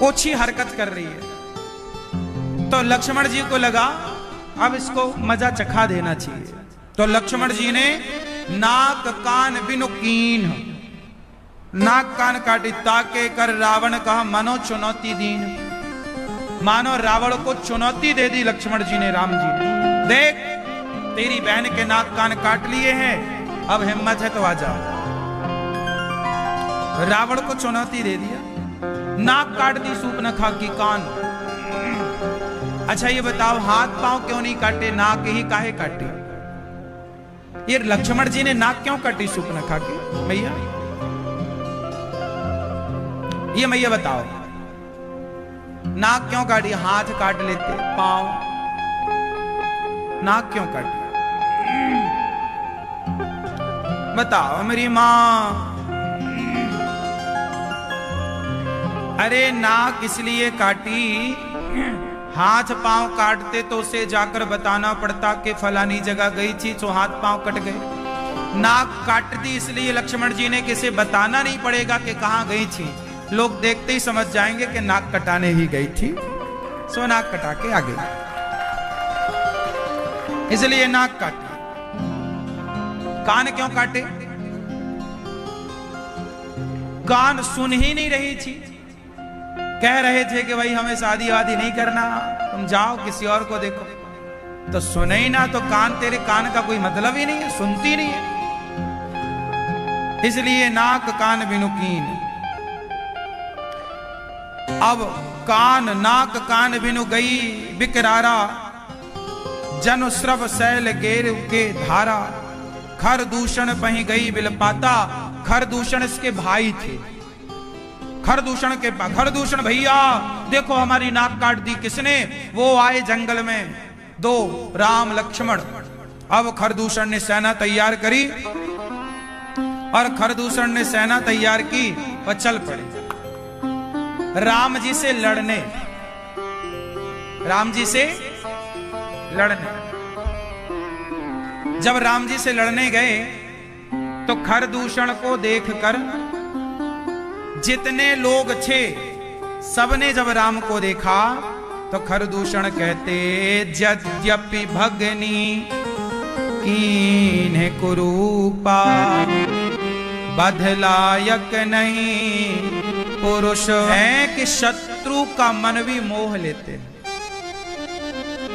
ओछी हरकत कर रही है, तो लक्ष्मण जी को लगा अब इसको मजा चखा देना चाहिए। तो लक्ष्मण जी ने नाक कान बिनु कीन, नाक कान काटी, ताके कर रावण कहा मनो चुनौती दीन। मानो रावण को चुनौती दे दी लक्ष्मण जी ने, राम जी ने। देख, तेरी बहन के नाक कान काट लिए हैं, अब हिम्मत है तो आ जा। रावण को चुनौती दे दिया, नाक काट दी सूपनखा की, कान। अच्छा ये बताओ, हाथ पांव क्यों नहीं काटे, नाक ही काहे काटे? ये लक्ष्मण जी ने नाक क्यों काटी सूपनखा की? मैया, ये मैया बताओ, नाक क्यों काटी? हाथ काट लेते, पांव, नाक क्यों काटी? बताओ मेरी मां। अरे नाक इसलिए काटी, हाथ पांव काटते तो उसे जाकर बताना पड़ता कि फलानी जगह गई थी तो हाथ पांव कट गए। नाक काट दी इसलिए लक्ष्मण जी ने, किसे बताना नहीं पड़ेगा कि कहां गई थी, लोग देखते ही समझ जाएंगे कि नाक कटाने ही गई थी, सो नाक कटा के आ गई, इसलिए नाक काटी। कान क्यों काटे? कान सुन ही नहीं रही थी, कह रहे थे कि भाई हमें शादी वादी नहीं करना, तुम जाओ किसी और को देखो। तो सुने ही ना, तो कान, तेरे कान का कोई मतलब ही नहीं है, सुनती नहीं है, इसलिए नाक कान बिनु कीन। अब कान नाक कान बिनु गई बिकरारा, जन श्रव शैल गेर के धारा। खर दूषण पही गई बिलपाता। खर दूषण इसके भाई थे, खरदूषण के पास। खरदूषण भैया देखो हमारी नाक काट दी किसने? वो आए जंगल में, दो राम लक्ष्मण। अब खरदूषण ने सेना तैयार करी, और खरदूषण ने सेना तैयार की और चल पड़े राम जी से लड़ने। राम जी से लड़ने। जब राम जी से लड़ने गए तो खरदूषण को देखकर जितने लोग थे सबने जब राम को देखा तो खरदूषण कहते, यद्यपि भगनी कीन्ह कुरूपा, बधलायक नहीं पुरुष है। कि शत्रु का मन भी मोह लेते हैं।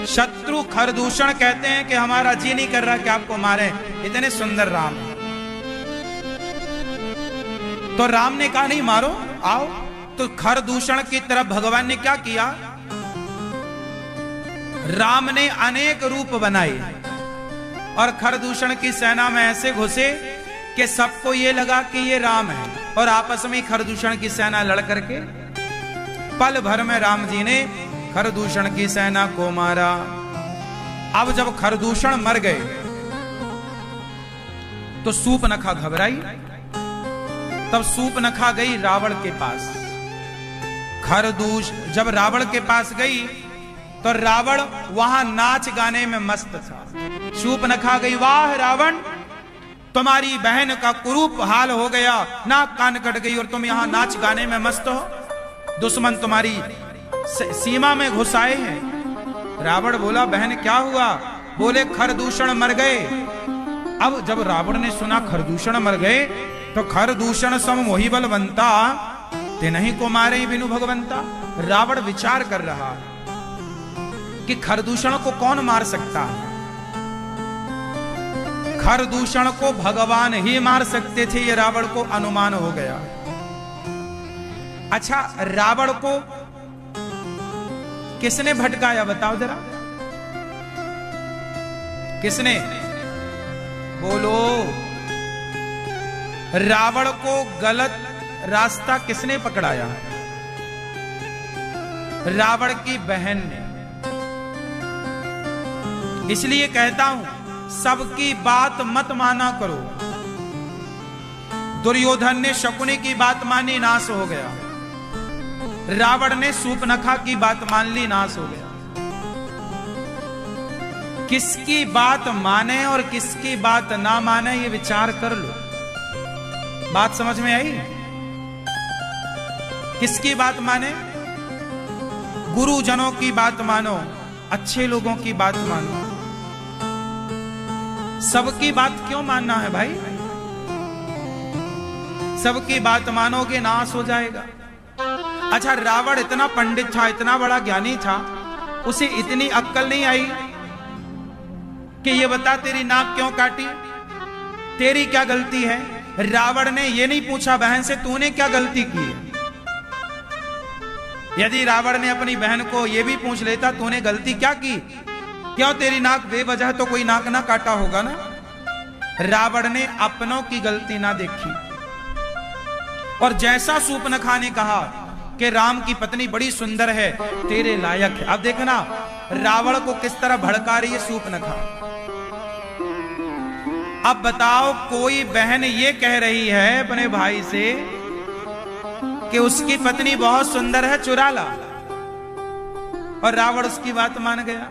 शत्रु खरदूषण कहते हैं कि हमारा जी नहीं कर रहा कि आपको मारे, इतने सुंदर राम। तो राम ने कहा नहीं मारो, आओ। तो खरदूषण की तरफ भगवान ने क्या किया? राम ने अनेक रूप बनाए और खरदूषण की सेना में ऐसे घुसे कि सबको ये लगा कि ये राम है, और आपस में खरदूषण की सेना लड़ करके पल भर में राम जी ने खरदूषण की सेना को मारा। अब जब खरदूषण मर गए तो सूर्पनखा घबराई। तब सूर्पनखा गई रावण के पास। जब रावण के पास गई तो रावण वहां नाच गाने में मस्त था। सूर्पनखा गई, वाह रावण, तुम्हारी बहन का कुरूप हाल हो गया, नाक कान कट गई और तुम यहां नाच गाने में मस्त हो। दुश्मन तुम्हारी सीमा में घुस आए हैं। रावण बोला, बहन क्या हुआ? बोले, खरदूषण मर गए। अब जब रावण ने सुना खरदूषण मर गए तो खरदूषण सम मोहि बलवंता ते नहीं को मारे बिनु भगवंता। रावण विचार कर रहा कि खरदूषण को कौन मार सकता है। खरदूषण को भगवान ही मार सकते थे, ये रावण को अनुमान हो गया। अच्छा, रावण को किसने भटकाया बताओ जरा, किसने? बोलो। रावण को गलत रास्ता किसने पकड़ाया? रावण की बहन ने। इसलिए कहता हूं, सबकी बात मत माना करो। दुर्योधन ने शकुनी की बात मानी, नाश हो गया। रावण ने सूर्पनखा की बात मान ली, नाश हो गया। किसकी बात माने और किसकी बात ना माने, ये विचार कर लो। बात समझ में आई? किसकी बात माने? गुरुजनों की बात मानो, अच्छे लोगों की बात मानो। सबकी बात क्यों मानना है भाई? सबकी बात मानोगे नाश हो जाएगा। अच्छा, रावण इतना पंडित था, इतना बड़ा ज्ञानी था, उसे इतनी अक्ल नहीं आई कि ये बता तेरी नाक क्यों काटी, तेरी क्या गलती है? रावण ने ये नहीं पूछा बहन से तूने क्या गलती की है। यदि रावण ने अपनी बहन को ये भी पूछ लेता तूने गलती क्या की, क्यों तेरी नाक बेवजह तो कोई नाक ना काटा होगा ना। रावण ने अपनों की गलती ना देखी। और जैसा सूर्पनखा ने कहा कि राम की पत्नी बड़ी सुंदर है, तेरे लायक है। अब देखना रावण को किस तरह भड़का रही है सूर्पनखा। अब बताओ, कोई बहन ये कह रही है अपने भाई से कि उसकी पत्नी बहुत सुंदर है, चुरा ला, और रावण उसकी बात मान गया।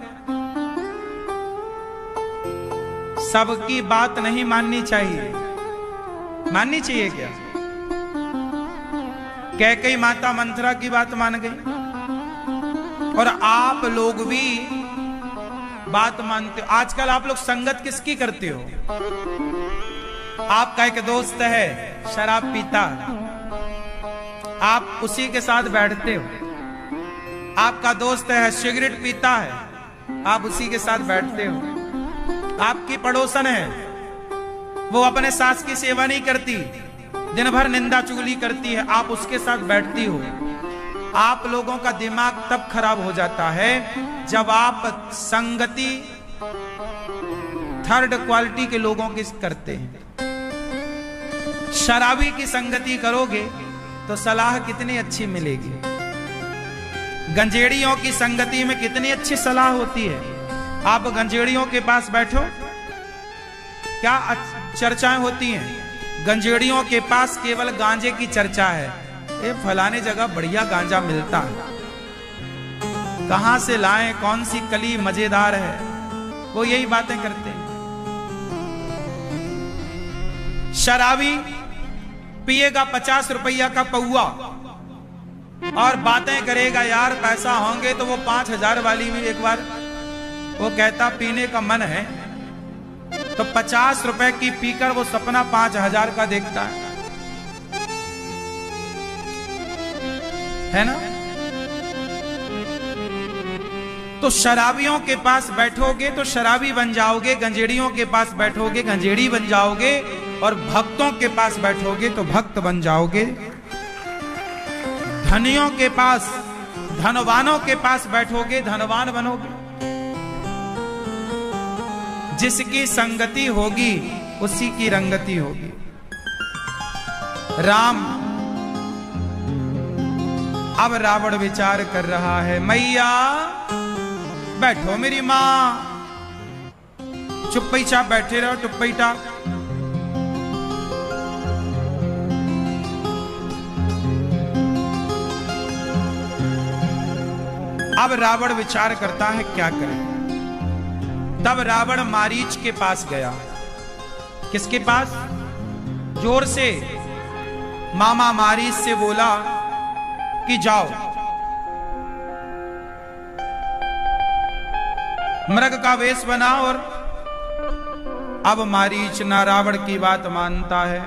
सबकी बात नहीं माननी चाहिए। माननी चाहिए क्या? कैकेयी माता मंथरा की बात मान गई और आप लोग भी बात मानते हो। आजकल आप लोग संगत किसकी करते हो? आपका एक दोस्त है शराब पीता, आप उसी के साथ बैठते हो। आपका दोस्त है सिगरेट पीता है, आप उसी के साथ बैठते हो। आपकी पड़ोसन है, वो अपने सास की सेवा नहीं करती, दिन भर निंदा चुगली करती है, आप उसके साथ बैठती हो। आप लोगों का दिमाग तब खराब हो जाता है जब आप संगति थर्ड क्वालिटी के लोगों की करते हैं। शराबी की संगति करोगे तो सलाह कितनी अच्छी मिलेगी। गंजेड़ियों की संगति में कितनी अच्छी सलाह होती है। आप गंजेड़ियों के पास बैठो, क्या चर्चाएं होती हैं। गंजेड़ियों के पास केवल गांजे की चर्चा है। ये फलाने जगह बढ़िया गांजा मिलता है, कहां से लाएं, कौन सी कली मजेदार है, वो यही बातें करते हैं। शराबी पिएगा 50 रुपया का पौआ और बातें करेगा, यार पैसा होंगे तो वो 5000 वाली भी एक बार वो कहता पीने का मन है, तो 50 रुपए की पीकर वो सपना 5000 का देखता है ना। तो शराबियों के पास बैठोगे तो शराबी बन जाओगे, गंजेड़ियों के पास बैठोगे गंजेड़ी बन जाओगे, और भक्तों के पास बैठोगे तो भक्त बन जाओगे। धनियों के पास, धनवानों के पास बैठोगे धनवान बनोगे। जिसकी संगति होगी उसी की रंगति होगी। राम अब रावण विचार कर रहा है, मैया बैठो मेरी मां, चुप्पी चाप बैठे रहो, चुप्पी चाप। अब रावण विचार करता है क्या करे। तब रावण मारीच के पास गया। किसके पास? जोर से मामा मारीच से बोला कि जाओ मृग का वेश बना। और अब मारीच ना रावण की बात मानता है,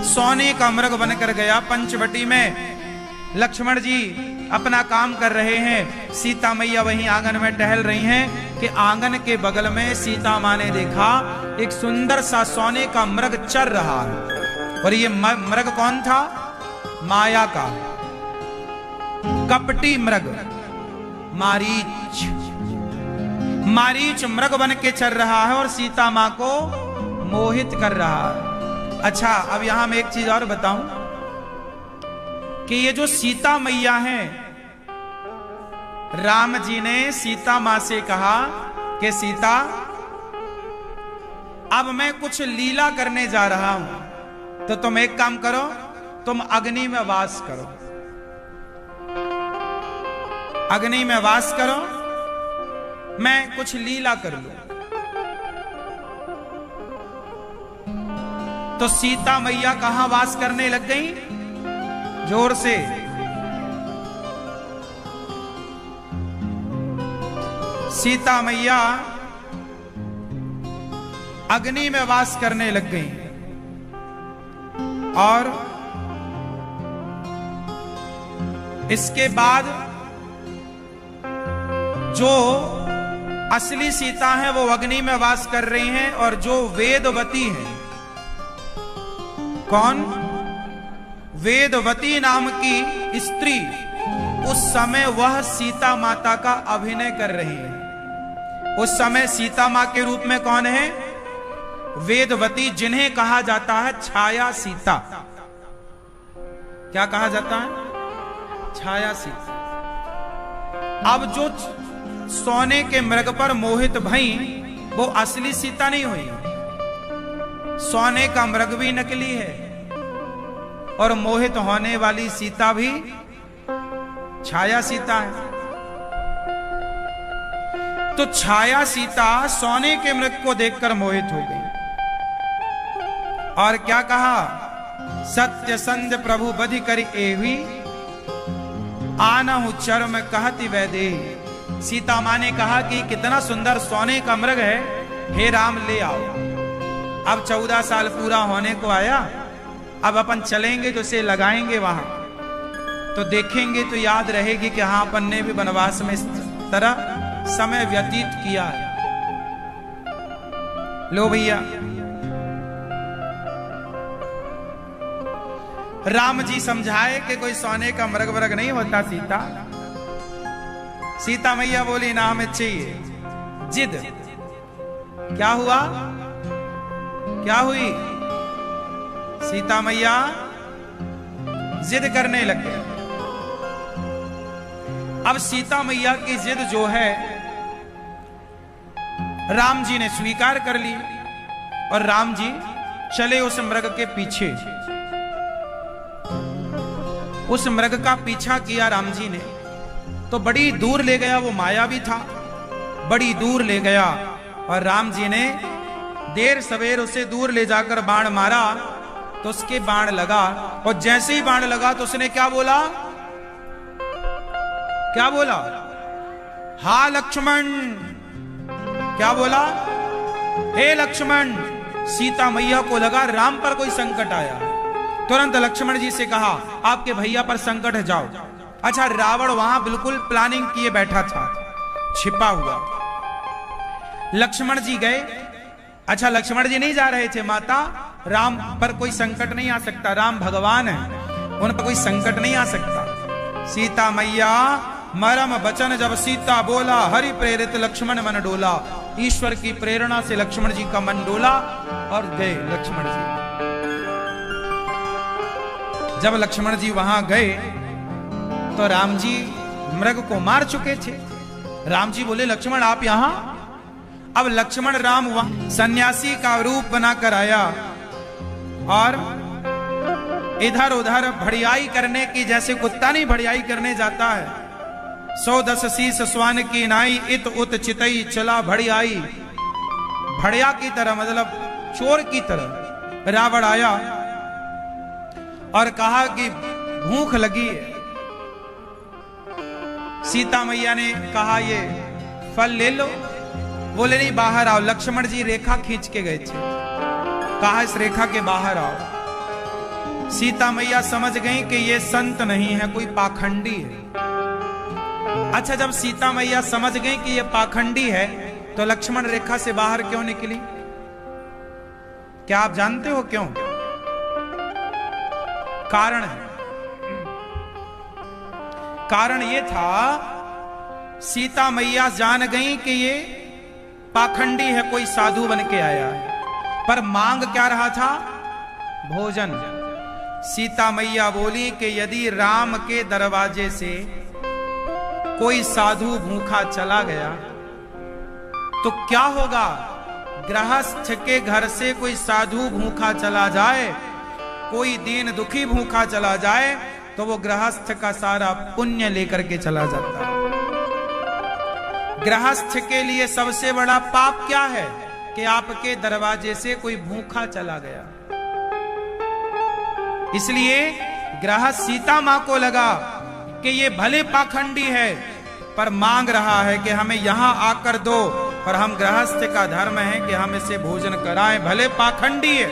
सोने का मृग बनकर गया। पंचवटी में लक्ष्मण जी अपना काम कर रहे हैं, सीता मैया वहीं आंगन में टहल रही हैं कि आंगन के बगल में सीता मां ने देखा एक सुंदर सा सोने का मृग चर रहा है। और ये मृग कौन था? माया का कपटी मृग मारीच। मारीच मृग बन के चल रहा है और सीता मां को मोहित कर रहा है। अच्छा, अब यहां मैं एक चीज और बताऊं कि ये जो सीता मैया हैं, राम जी ने सीता मां से कहा कि सीता अब मैं कुछ लीला करने जा रहा हूं, तो तुम एक काम करो, तुम अग्नि में वास करो, अग्नि में वास करो, मैं कुछ लीला कर लूं। तो सीता मैया कहां वास करने लग गई? जोर से सीता मैया अग्नि में वास करने लग गई। और इसके बाद जो असली सीता है वो अग्नि में वास कर रही हैं, और जो वेदवती है, कौन? वेदवती नाम की स्त्री उस समय वह सीता माता का अभिनय कर रही है। उस समय सीता मां के रूप में कौन है? वेदवती, जिन्हें कहा जाता है छाया सीता। क्या कहा जाता है? छाया सीता। अब जो सोने के मृग पर मोहित भई वो असली सीता नहीं हुई, सोने का मृग भी नकली है और मोहित होने वाली सीता भी छाया सीता है। तो छाया सीता सोने के मृग को देखकर मोहित हो गई और क्या कहा? सत्य संध प्रभु बधि करी एवी आनहु चर्म कहती वैदे। सीता मां ने कहा कि कितना सुंदर सोने का मृग है, हे राम ले आओ। अब 14 साल पूरा होने को आया, अब अपन चलेंगे तो इसे लगाएंगे वहां, तो देखेंगे तो याद रहेगी कि हाँ अपन ने भी वनवास में इस तरह समय व्यतीत किया है। लो भैया, राम जी समझाए कि कोई सोने का मृग वर्ग नहीं होता सीता। सीता मैया बोली ना हमें चाहिए। जिद क्या हुआ? क्या हुई? सीता मैया जिद करने लग गए। अब सीता मैया की जिद जो है राम जी ने स्वीकार कर ली और राम जी चले उस मृग के पीछे। उस मृग का पीछा किया राम जी ने, तो बड़ी दूर ले गया, वो माया भी था, बड़ी दूर ले गया और राम जी ने देर सवेर उसे दूर ले जाकर बाण मारा तो उसके बाण लगा। और जैसे ही बाण लगा तो उसने क्या बोला? क्या बोला? हा लक्ष्मण। क्या बोला? हे लक्ष्मण। सीता मैया को लगा राम पर कोई संकट आया, तुरंत लक्ष्मण जी से कहा आपके भैया पर संकट है, जाओ। अच्छा, रावण वहां बिल्कुल प्लानिंग किए बैठा था, छिपा हुआ। लक्ष्मण जी गए। अच्छा, लक्ष्मण जी नहीं जा रहे थे, माता राम पर कोई संकट नहीं आ सकता, राम भगवान है, उन पर कोई संकट नहीं आ सकता। सीता मैया मरम बचन जब सीता बोला, हरि प्रेरित लक्ष्मण मन डोला। ईश्वर की प्रेरणा से लक्ष्मण जी का मन डोला और गए लक्ष्मण जी। जब लक्ष्मण जी वहां गए तो राम जी मृग को मार चुके थे। राम जी बोले लक्ष्मण आप यहां? अब लक्ष्मण राम वहां सन्यासी का रूप बनाकर आया और इधर उधर भड़ियाई करने की, जैसे कुत्ता नहीं भड़ियाई करने जाता है, 110 शीस स्वान की नाई इत उत चितई चला भड़ियाई, भड़िया की तरह मतलब चोर की तरह रावण आया और कहा कि भूख लगी है। सीता मैया ने कहा ये फल ले लो। बोले नहीं बाहर आओ। लक्ष्मण जी रेखा खींच के गए थे, कहा इस रेखा के बाहर आओ। सीता मैया समझ गई कि ये संत नहीं है, कोई पाखंडी है। अच्छा, जब सीता मैया समझ गई कि ये पाखंडी है तो लक्ष्मण रेखा से बाहर क्यों निकली? क्या आप जानते हो क्यों? कारण है। कारण ये था, सीता मैया जान गई कि ये पाखंडी है, कोई साधु बन के आया है, पर मांग क्या रहा था? भोजन। सीता मैया बोली कि यदि राम के दरवाजे से कोई साधु भूखा चला गया तो क्या होगा? गृहस्थ के घर से कोई साधु भूखा चला जाए, कोई दीन दुखी भूखा चला जाए तो वो गृहस्थ का सारा पुण्य लेकर के चला जाता है। गृहस्थ के लिए सबसे बड़ा पाप क्या है? कि आपके दरवाजे से कोई भूखा चला गया। इसलिए गृहस्थ सीता मां को लगा कि ये भले पाखंडी है पर मांग रहा है कि हमें यहां आकर दो, पर हम गृहस्थ का धर्म है कि हम इसे भोजन कराएं। भले पाखंडी है,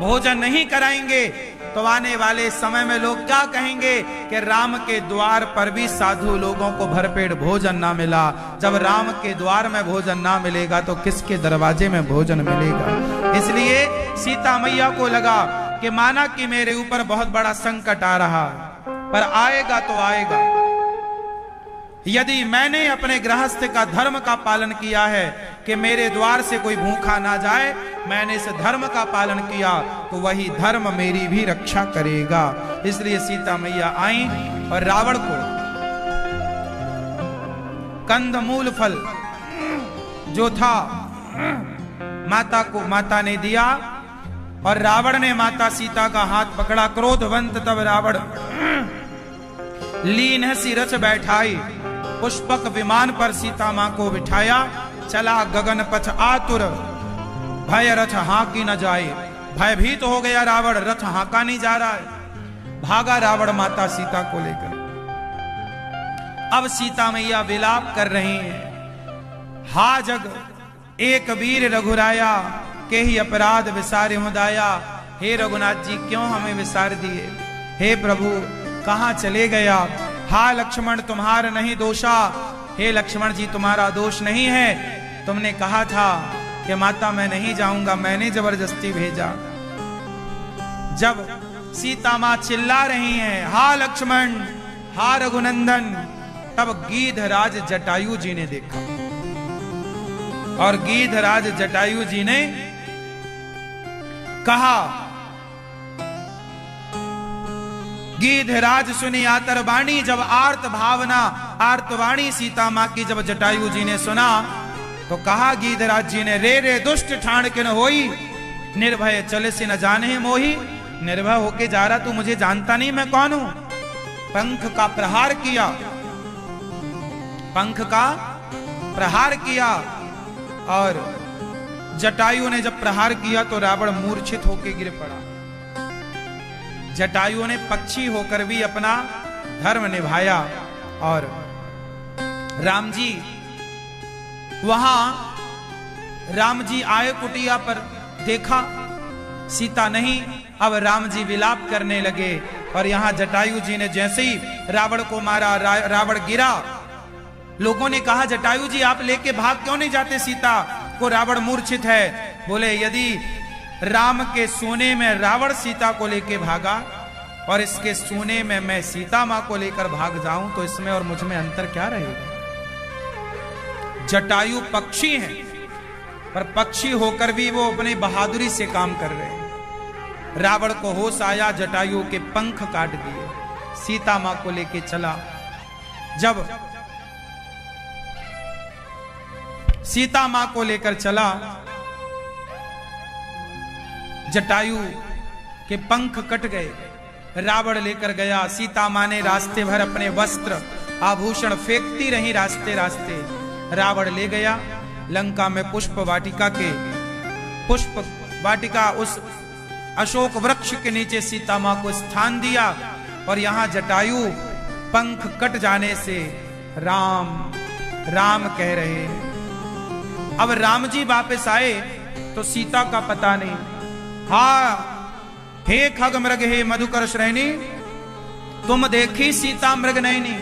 भोजन नहीं कराएंगे तो आने वाले समय में लोग क्या कहेंगे कि राम के द्वार पर भी साधु लोगों को भरपेट भोजन ना मिला। जब राम के द्वार में भोजन ना मिलेगा तो किसके दरवाजे में भोजन मिलेगा? इसलिए सीता मैया को लगा कि माना कि मेरे ऊपर बहुत बड़ा संकट आ रहा, पर आएगा तो आएगा। यदि मैंने अपने गृहस्थ का धर्म का पालन किया है कि मेरे द्वार से कोई भूखा ना जाए, मैंने इस धर्म का पालन किया तो वही धर्म मेरी भी रक्षा करेगा। इसलिए सीता मैया आई और रावण को कंदमूल फल जो था माता ने दिया और रावण ने माता सीता का हाथ पकड़ा। क्रोधवंत तब रावण लीन सी रच बैठाई, पुष्पक विमान पर सीता मां को बिठाया। चला गगन पथ आतुर, भय रथ हाँकी न जाए। भयभीत हो गया रावण, रथ हाँका नहीं जा रहा है। भागा रावण माता सीता को लेकर। अब सीता मैया विलाप कर रही हैं, हा जग एक वीर रघुराया, के ही अपराध विसारे मुदाया। हे रघुनाथ जी क्यों हमें विसार दिए? हे प्रभु कहां चले गया? हा लक्ष्मण तुम्हारा नहीं दोषा। हे लक्ष्मण जी तुम्हारा दोष नहीं है, तुमने कहा था कि माता मैं नहीं जाऊंगा, मैंने जबरदस्ती भेजा। जब सीता मां चिल्ला रही हैं हा लक्ष्मण हा रघुनंदन, तब गीधराज जटायु जी ने देखा और गीधराज जटायु जी ने कहा, गीधराज सुनी आतरवाणी। जब आर्त भावना आर्तवाणी सीता मां की जब जटायु जी ने सुना तो कहा गीधराज जी ने, रे रे दुष्ट ठाण किन होई, निर्भय चले से न जाने मोही। निर्भय होके जा रहा, तू मुझे जानता नहीं मैं कौन हूं। पंख का प्रहार किया, पंख का प्रहार किया और जटायु ने जब प्रहार किया तो रावण मूर्छित होकर गिर पड़ा। जटायु ने पक्षी होकर भी अपना धर्म निभाया और राम जी वहां राम जी आए कुटिया पर, देखा सीता नहीं। अब राम जी विलाप करने लगे और यहां जटायु जी ने जैसे ही रावण को मारा, रावण गिरा। लोगों ने कहा जटायु जी आप लेके भाग क्यों नहीं जाते सीता को, रावण मूर्छित है। बोले यदि राम के सोने में रावण सीता को लेके भागा और इसके सोने में मैं सीता मां को लेकर भाग जाऊं तो इसमें और मुझ में अंतर क्या रहेगा? जटायु पक्षी हैं, पर पक्षी होकर भी वो अपनी बहादुरी से काम कर रहे हैं। रावण को होश आया, जटायु के पंख काट दिए, सीता मां को लेके चला। जब सीता मां को लेकर चला, जटायु के पंख कट गए, रावण लेकर गया। सीता मां ने रास्ते भर अपने वस्त्र आभूषण फेंकती रही, रास्ते रास्ते रावण ले गया। लंका में पुष्प वाटिका उस अशोक वृक्ष के नीचे सीता मां को स्थान दिया, और यहां जटायु पंख कट जाने से राम राम कह रहे हैं। अब राम जी वापस आए तो सीता का पता नहीं। हाँ, हे खग मृग हे मधुकर श्रेणी, तुम देखी सीता मृग नयनी,